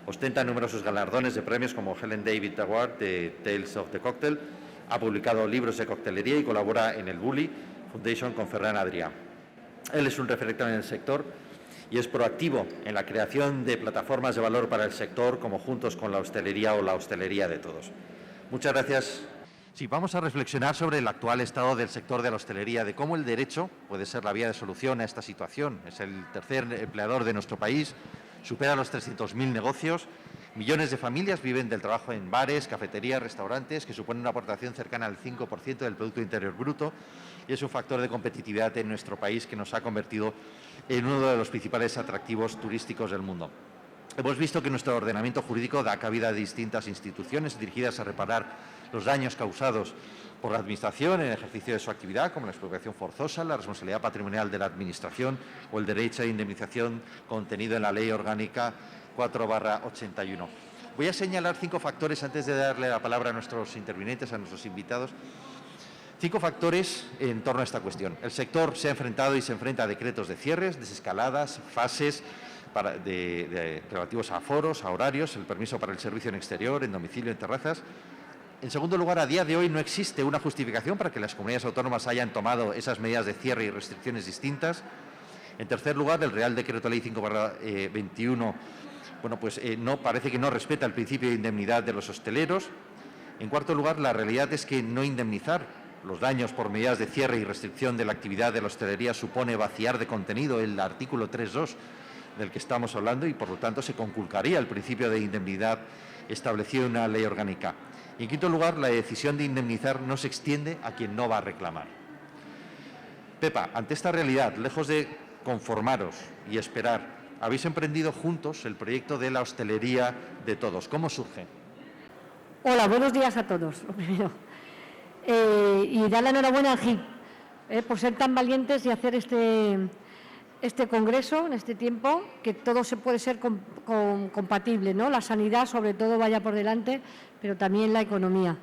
Speaker 1: Ostenta numerosos galardones de premios como Helen David Award de Tales of the Cocktail, ha publicado libros de coctelería y colabora en el Bulli Foundation con Ferran Adrià. Él es un referente en el sector y es proactivo en la creación de plataformas de valor para el sector, como Juntos con la Hostelería o la Hostelería de Todos. Muchas gracias. Sí, vamos a reflexionar sobre el actual estado del sector de la hostelería, de cómo el derecho puede ser la vía de solución a esta situación. Es el tercer empleador de nuestro país, supera los 300.000 negocios, millones de familias viven del trabajo en bares, cafeterías, restaurantes, que suponen una aportación cercana al 5% del Producto Interior Bruto, y es un factor de competitividad en nuestro país que nos ha convertido en uno de los principales atractivos turísticos del mundo. Hemos visto que nuestro ordenamiento jurídico da cabida a distintas instituciones dirigidas a reparar los daños causados por la Administración en el ejercicio de su actividad, como la expropiación forzosa, la responsabilidad patrimonial de la Administración o el derecho a indemnización contenido en la Ley Orgánica 4/81. Voy a señalar 5 factores antes de darle la palabra a nuestros intervinientes, a nuestros invitados. 5 factores en torno a esta cuestión. El sector se ha enfrentado y se enfrenta a decretos de cierres, desescaladas, fases relativos a aforos, a horarios, el permiso para el servicio en exterior, en domicilio, en terrazas. En segundo lugar, a día de hoy no existe una justificación para que las comunidades autónomas hayan tomado esas medidas de cierre y restricciones distintas. En tercer lugar, el Real Decreto Ley 5/21 parece que no respeta el principio de indemnidad de los hosteleros. En cuarto lugar, la realidad es que no indemnizar los daños por medidas de cierre y restricción de la actividad de la hostelería supone vaciar de contenido el artículo 3.2 del que estamos hablando y, por lo tanto, se conculcaría el principio de indemnidad establecido en una ley orgánica. Y, en quinto lugar, la decisión de indemnizar no se extiende a quien no va a reclamar. Pepa, ante esta realidad, lejos de conformaros y esperar, habéis emprendido juntos el proyecto de la hostelería de todos. ¿Cómo surge?
Speaker 7: Hola, buenos días a todos, lo primero. Y dar la enhorabuena al GIP por ser tan valientes y hacer este congreso en este tiempo, que todo se puede ser compatible, ¿no? La sanidad, sobre todo, vaya por delante, pero también la economía.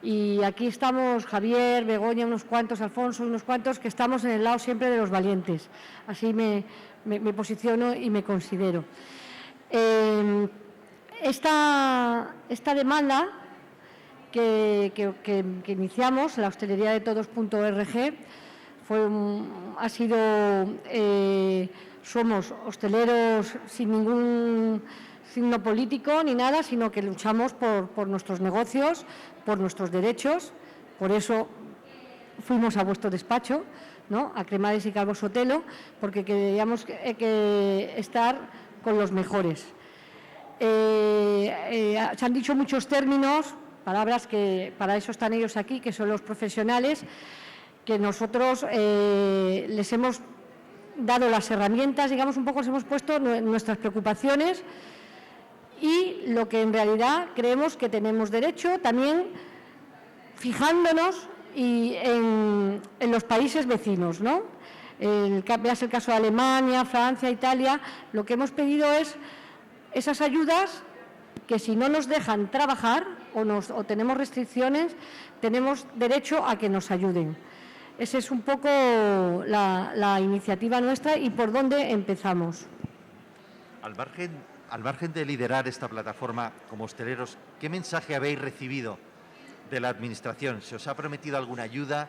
Speaker 7: Y aquí estamos Javier, Begoña, unos cuantos, Alfonso, unos cuantos, que estamos en el lado siempre de los valientes. Así me posiciono y me considero. Esta demanda que iniciamos, la hostelería de todos.org, somos hosteleros sin signo político ni nada, sino que luchamos por nuestros negocios, por nuestros derechos. Por eso fuimos a vuestro despacho, ¿no?, a Cremades y Calvo Sotelo, porque queríamos que estar con los mejores. Se han dicho muchos términos, palabras que para eso están ellos aquí, que son los profesionales, que nosotros les hemos dado las herramientas, digamos, un poco les hemos puesto nuestras preocupaciones y lo que en realidad creemos que tenemos derecho, también fijándonos en los países vecinos, ¿no? Veas el caso de Alemania, Francia, Italia. Lo que hemos pedido es esas ayudas que, si no nos dejan trabajar o tenemos restricciones, tenemos derecho a que nos ayuden. Esa es un poco la iniciativa nuestra y por dónde empezamos.
Speaker 1: Al margen de liderar esta plataforma como hosteleros, ¿qué mensaje habéis recibido de la Administración? ¿Se os ha prometido alguna ayuda?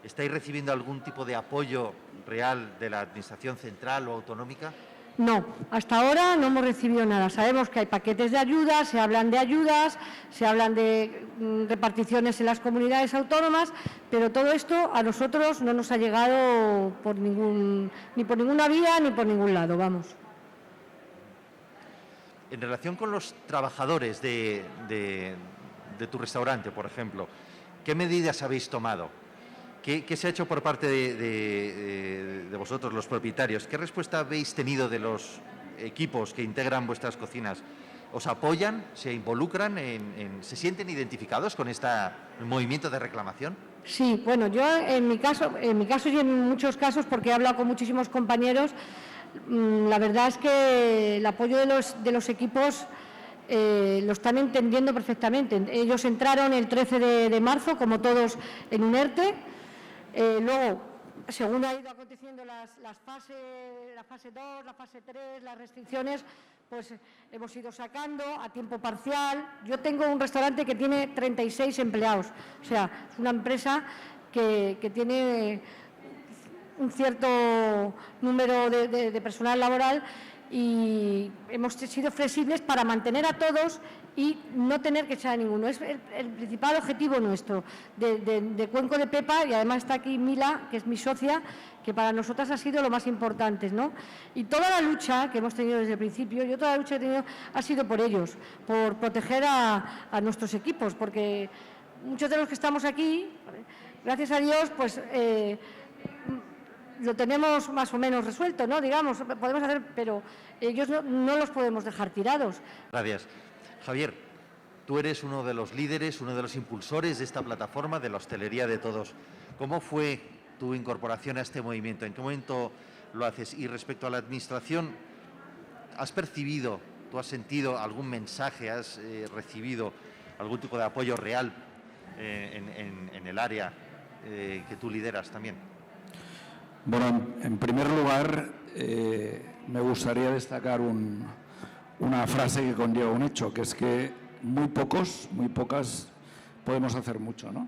Speaker 1: ¿Estáis recibiendo algún tipo de apoyo real de la Administración central o autonómica?
Speaker 7: No, hasta ahora no hemos recibido nada. Sabemos que hay paquetes de ayudas, se hablan de ayudas, se hablan de reparticiones en las comunidades autónomas, pero todo esto a nosotros no nos ha llegado ni por ninguna vía ni por ningún lado, vamos.
Speaker 1: En relación con los trabajadores de tu restaurante, por ejemplo, ¿qué medidas habéis tomado? ¿Qué se ha hecho por parte de vosotros, los propietarios? ¿Qué respuesta habéis tenido de los equipos que integran vuestras cocinas? ¿Os apoyan? ¿Se involucran? ¿Se sienten identificados con este movimiento de reclamación?
Speaker 7: Sí, bueno, yo en mi caso y en muchos casos, porque he hablado con muchísimos compañeros, la verdad es que el apoyo de los equipos lo están entendiendo perfectamente. Ellos entraron el 13 de marzo, como todos, en un ERTE. Luego, según ha ido aconteciendo la fase 2, la fase 3, las restricciones, pues hemos ido sacando a tiempo parcial. Yo tengo un restaurante que tiene 36 empleados, o sea, es una empresa que tiene un cierto número de personal laboral y hemos sido flexibles para mantener a todos y no tener que echar a ninguno. Es el principal objetivo nuestro de Cuenco de Pepa, y además está aquí Mila, que es mi socia, que para nosotras ha sido lo más importante, ¿no? Y toda la lucha que hemos tenido desde el principio, toda la lucha que he tenido ha sido por ellos, por proteger a nuestros equipos, porque muchos de los que estamos aquí, gracias a Dios, pues lo tenemos más o menos resuelto, ¿no? Digamos, podemos hacer, pero ellos no los podemos dejar tirados.
Speaker 1: Gracias. Javier, tú eres uno de los líderes, uno de los impulsores de esta plataforma, de la hostelería de todos. ¿Cómo fue tu incorporación a este movimiento? ¿En qué momento lo haces? Y respecto a la Administración, ¿has percibido, tú has sentido algún mensaje, has recibido algún tipo de apoyo real en el área que tú lideras también?
Speaker 8: Bueno, en primer lugar, me gustaría destacar una frase que conlleva un hecho, que es que muy pocas podemos hacer mucho, ¿no?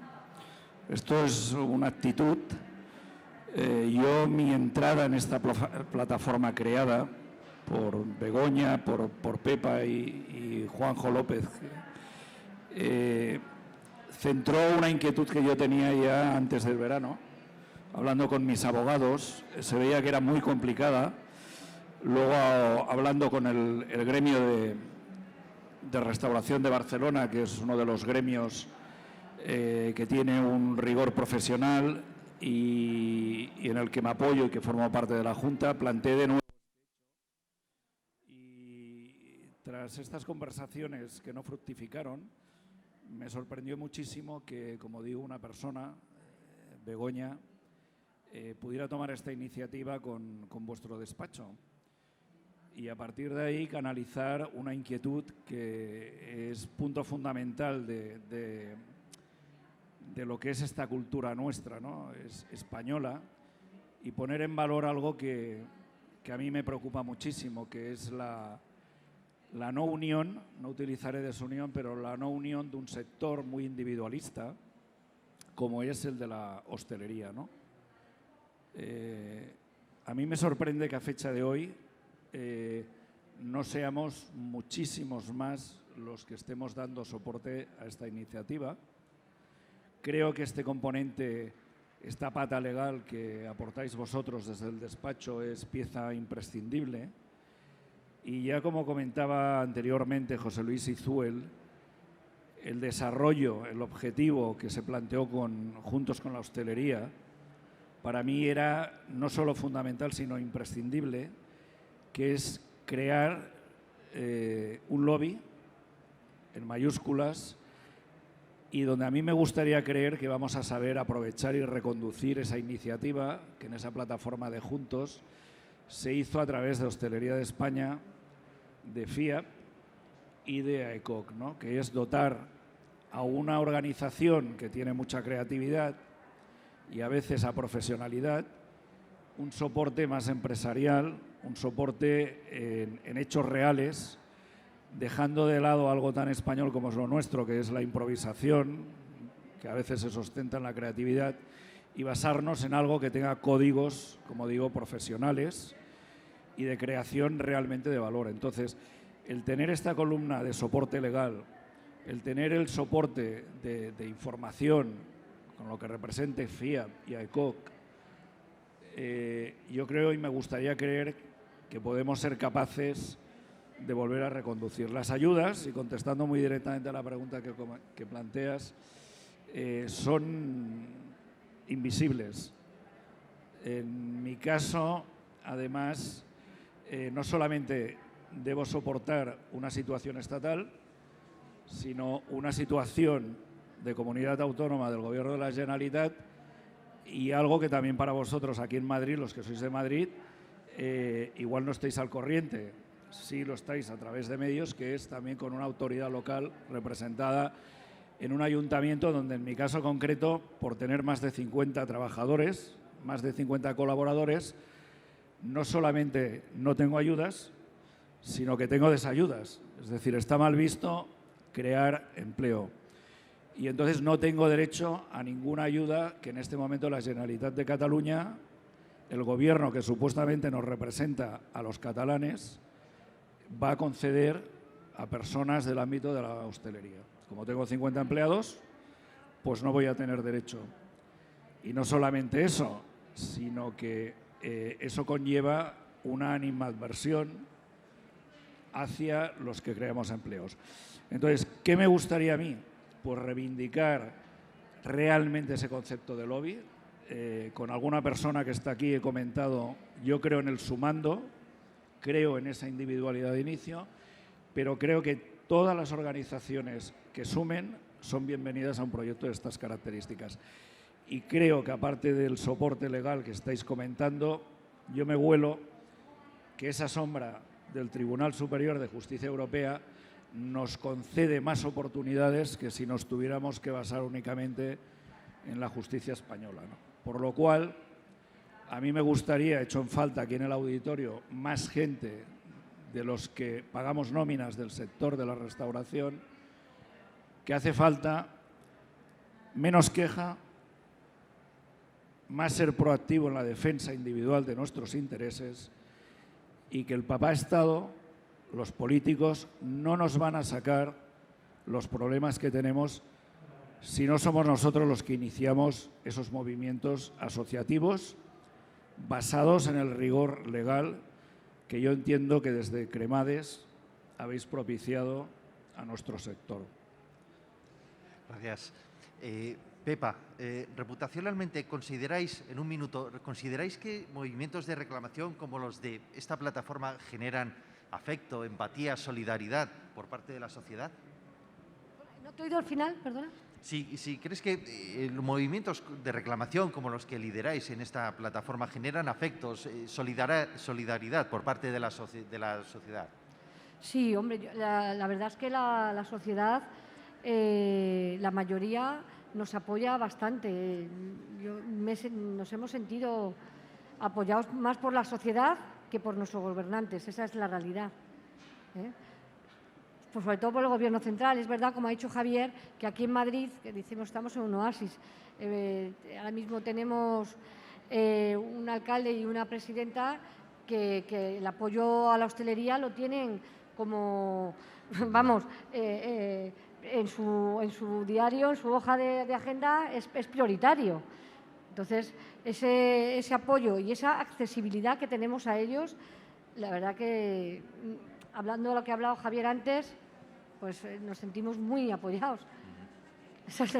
Speaker 8: Esto es una actitud. Yo, mi entrada en esta plataforma creada por Begoña, por Pepa y Juanjo López, centró una inquietud que yo tenía ya antes del verano. Hablando con mis abogados, se veía que era muy complicada. Luego, hablando con el gremio de restauración de Barcelona, que es uno de los gremios que tiene un rigor profesional y en el que me apoyo y que formo parte de la Junta, planteé de nuevo. Y tras estas conversaciones que no fructificaron, me sorprendió muchísimo que, como digo, una persona, Begoña, pudiera tomar esta iniciativa con vuestro despacho y a partir de ahí canalizar una inquietud que es punto fundamental de lo que es esta cultura nuestra, ¿no? Es española, y poner en valor algo que a mí me preocupa muchísimo, que es la no unión, no utilizaré desunión, pero la no unión de un sector muy individualista como es el de la hostelería, ¿no? A mí me sorprende que a fecha de hoy no seamos muchísimos más los que estemos dando soporte a esta iniciativa. Creo que este componente, esta pata legal que aportáis vosotros desde el despacho es pieza imprescindible. Y ya como comentaba anteriormente José Luis Izuel, el desarrollo, el objetivo que se planteó juntos con la hostelería, para mí era no solo fundamental, sino imprescindible, que es crear un lobby en mayúsculas y donde a mí me gustaría creer que vamos a saber aprovechar y reconducir esa iniciativa que en esa plataforma de Juntos se hizo a través de Hostelería de España, de FIAP y de AECOC, ¿no? Que es dotar a una organización que tiene mucha creatividad y a veces a profesionalidad un soporte más empresarial, un soporte en hechos reales, dejando de lado algo tan español como es lo nuestro, que es la improvisación, que a veces se sustenta en la creatividad, y basarnos en algo que tenga códigos, como digo, profesionales y de creación realmente de valor. Entonces, el tener esta columna de soporte legal, el tener el soporte de información con lo que represente FIAP y AECOC, yo creo y me gustaría creer que podemos ser capaces de volver a reconducir las ayudas. Y contestando muy directamente a la pregunta que planteas, son invisibles. En mi caso, además, no solamente debo soportar una situación estatal, sino una situación de comunidad autónoma del Gobierno de la Generalitat y algo que también para vosotros aquí en Madrid, los que sois de Madrid, igual no estáis al corriente, sí lo estáis a través de medios, que es también con una autoridad local representada en un ayuntamiento donde en mi caso concreto, por tener más de 50 trabajadores, más de 50 colaboradores, no solamente no tengo ayudas, sino que tengo desayudas. Es decir, está mal visto crear empleo. Y entonces no tengo derecho a ninguna ayuda que en este momento la Generalitat de Cataluña, el gobierno que supuestamente nos representa a los catalanes, va a conceder a personas del ámbito de la hostelería. Como tengo 50 empleados, pues no voy a tener derecho. Y no solamente eso, sino que eso conlleva una animadversión hacia los que creamos empleos. Entonces, ¿qué me gustaría a mí? Pues reivindicar realmente ese concepto de lobby. Con alguna persona que está aquí he comentado, yo creo en el sumando, creo en esa individualidad de inicio, pero creo que todas las organizaciones que sumen son bienvenidas a un proyecto de estas características. Y creo que aparte del soporte legal que estáis comentando, yo me huelo que esa sombra del Tribunal Superior de Justicia Europea nos concede más oportunidades que si nos tuviéramos que basar únicamente en la justicia española, ¿no? Por lo cual, a mí me gustaría, hecho en falta aquí en el auditorio, más gente de los que pagamos nóminas del sector de la restauración, que hace falta menos queja, más ser proactivo en la defensa individual de nuestros intereses y que el papá Estado, los políticos, no nos van a sacar los problemas que tenemos si no somos nosotros los que iniciamos esos movimientos asociativos basados en el rigor legal que yo entiendo que desde Cremades habéis propiciado a nuestro sector.
Speaker 1: Gracias. Pepa, reputacionalmente, ¿consideráis, en un minuto, consideráis que movimientos de reclamación como los de esta plataforma generan afecto, empatía, solidaridad por parte de la sociedad?
Speaker 7: ¿No te he oído al final, perdona?
Speaker 1: Sí, ¿crees que los movimientos de reclamación como los que lideráis en esta plataforma generan afectos, solidaridad por parte de la sociedad? Sí,
Speaker 7: hombre, la verdad es que la sociedad, la mayoría nos apoya bastante. Nos hemos sentido apoyados más por la sociedad que por nuestros gobernantes, esa es la realidad. Pues sobre todo por el Gobierno central. Es verdad, como ha dicho Javier, que aquí en Madrid, que decimos estamos en un oasis, ahora mismo tenemos un alcalde y una presidenta que el apoyo a la hostelería lo tienen como, vamos, en su diario, en su hoja de agenda es prioritario. Entonces, ese apoyo y esa accesibilidad que tenemos a ellos, la verdad que, hablando de lo que ha hablado Javier antes, pues nos sentimos muy apoyados. Esa es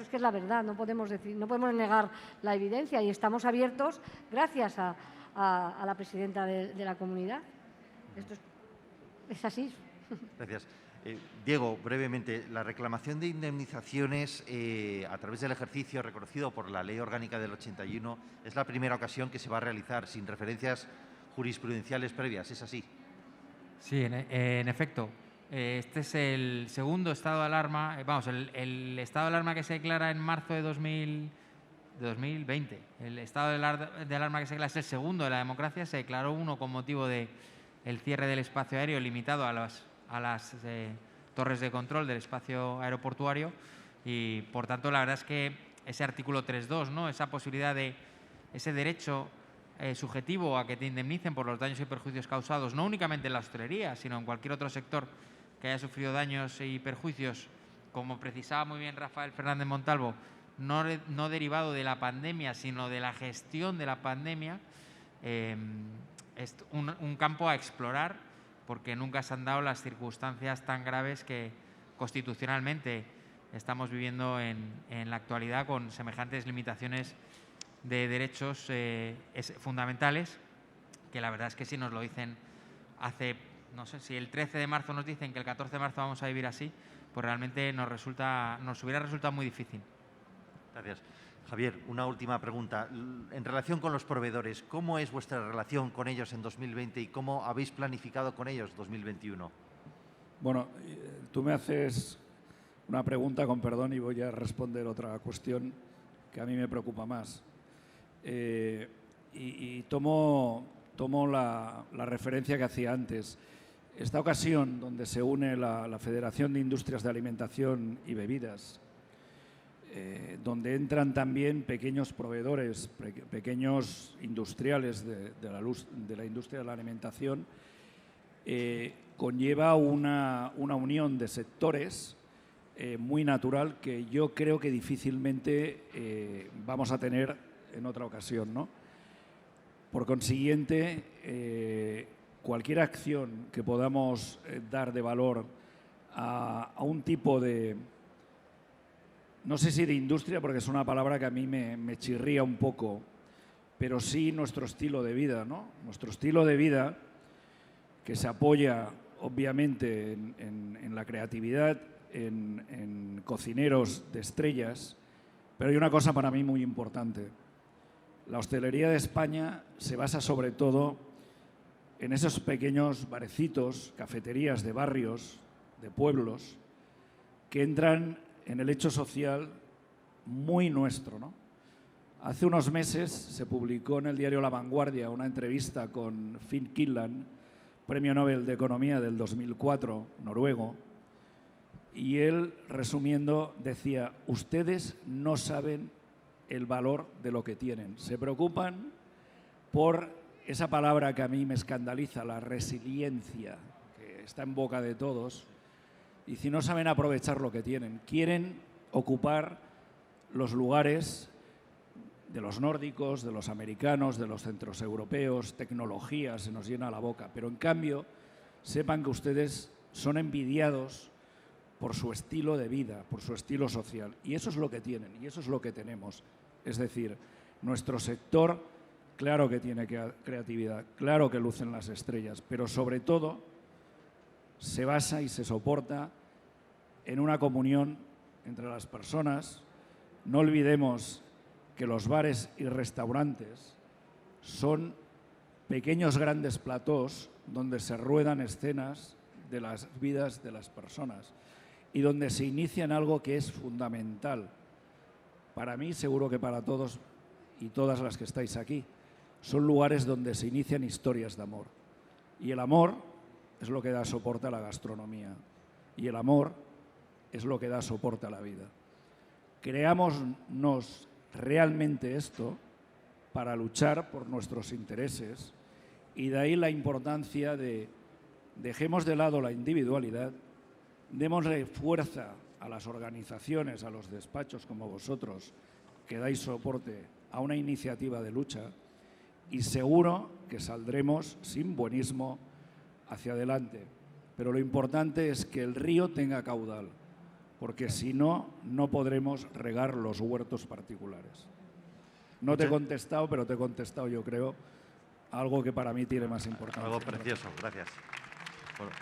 Speaker 7: que es la verdad, no podemos negar la evidencia y estamos abiertos gracias a la presidenta de la comunidad. Esto es así.
Speaker 1: Gracias. Diego, brevemente, la reclamación de indemnizaciones a través del ejercicio reconocido por la Ley Orgánica del 81 es la primera ocasión que se va a realizar sin referencias jurisprudenciales previas, ¿es así?
Speaker 9: Sí, en efecto. Este es el segundo estado de alarma, el estado de alarma que se declara en marzo de 2020. El estado de alarma que se declara es el segundo de la democracia. Se declaró uno con motivo del cierre del espacio aéreo limitado a las torres de control del espacio aeroportuario y, por tanto, la verdad es que ese artículo 3.2, ¿no?, esa posibilidad de ese derecho subjetivo a que te indemnicen por los daños y perjuicios causados, no únicamente en la hostelería, sino en cualquier otro sector que haya sufrido daños y perjuicios, como precisaba muy bien Rafael Fernández Montalvo, no derivado de la pandemia, sino de la gestión de la pandemia, es un campo a explorar, porque nunca se han dado las circunstancias tan graves que constitucionalmente estamos viviendo en la actualidad, con semejantes limitaciones de derechos fundamentales, que la verdad es que si nos lo dicen hace, no sé, si el 13 de marzo nos dicen que el 14 de marzo vamos a vivir así, pues realmente nos hubiera resultado muy difícil.
Speaker 1: Gracias. Javier, una última pregunta. En relación con los proveedores, ¿cómo es vuestra relación con ellos en 2020 y cómo habéis planificado con ellos 2021? Bueno,
Speaker 8: tú me haces una pregunta, con perdón, y voy a responder otra cuestión que a mí me preocupa más. Tomo la referencia que hacía antes. Esta ocasión, donde se une la Federación de Industrias de Alimentación y Bebidas, donde entran también pequeños proveedores, pequeños industriales de la industria de la alimentación, conlleva una unión de sectores muy natural que yo creo que difícilmente vamos a tener en otra ocasión, ¿no? Por consiguiente, cualquier acción que podamos dar de valor a un tipo de, no sé si de industria, porque es una palabra que a mí me chirría un poco, pero sí nuestro estilo de vida, ¿no? Nuestro estilo de vida, que se apoya obviamente en la creatividad, en cocineros de estrellas, pero hay una cosa para mí muy importante. La hostelería de España se basa sobre todo en esos pequeños barecitos, cafeterías de barrios, de pueblos, que entran en el hecho social muy nuestro, ¿no? Hace unos meses se publicó en el diario La Vanguardia una entrevista con Finn Killand, Premio Nobel de Economía del 2004, noruego, y él, resumiendo, decía: ustedes no saben el valor de lo que tienen. Se preocupan por esa palabra que a mí me escandaliza, la resiliencia, que está en boca de todos, y si no saben aprovechar lo que tienen. Quieren ocupar los lugares de los nórdicos, de los americanos, de los centros europeos, tecnología, se nos llena la boca. Pero en cambio, sepan que ustedes son envidiados por su estilo de vida, por su estilo social. Y eso es lo que tienen, y eso es lo que tenemos. Es decir, nuestro sector, claro que tiene creatividad, claro que lucen las estrellas, pero sobre todo se basa y se soporta en una comunión entre las personas. No olvidemos que los bares y restaurantes son pequeños grandes platós donde se ruedan escenas de las vidas de las personas y donde se inicia en algo que es fundamental. Para mí, seguro que para todos y todas las que estáis aquí, son lugares donde se inician historias de amor. Y el amor es lo que da soporte a la gastronomía. Y el amor es lo que da soporte a la vida. Creámonos realmente esto para luchar por nuestros intereses Y de ahí la importancia de dejemos de lado la individualidad, démosle fuerza a las organizaciones, a los despachos como vosotros, que dais soporte a una iniciativa de lucha, y seguro que saldremos sin buenismo hacia adelante. Pero lo importante es que el río tenga caudal, porque si no, no podremos regar los huertos particulares. No te he contestado, pero te he contestado, yo creo, algo que para mí tiene más importancia.
Speaker 1: Algo precioso, gracias. Bueno,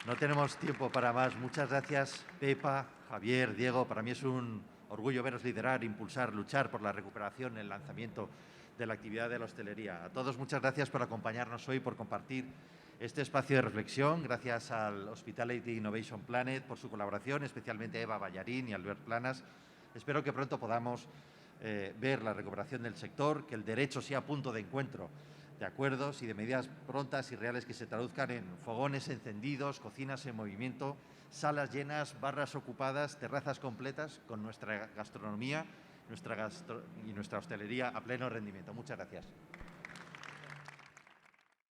Speaker 1: no tenemos tiempo para más. Muchas gracias, Pepa, Javier, Diego. Para mí es un orgullo veros liderar, impulsar, luchar por la recuperación, el lanzamiento de la actividad de la hostelería. A todos, muchas gracias por acompañarnos hoy, por compartir este espacio de reflexión. Gracias al Hospitality Innovation Planet por su colaboración, especialmente a Eva Ballarín y Albert Planas. Espero que pronto podamos ver la recuperación del sector, que el derecho sea punto de encuentro de acuerdos y de medidas prontas y reales que se traduzcan en fogones encendidos, cocinas en movimiento, salas llenas, barras ocupadas, terrazas completas con nuestra gastronomía y nuestra hostelería a pleno rendimiento. Muchas gracias.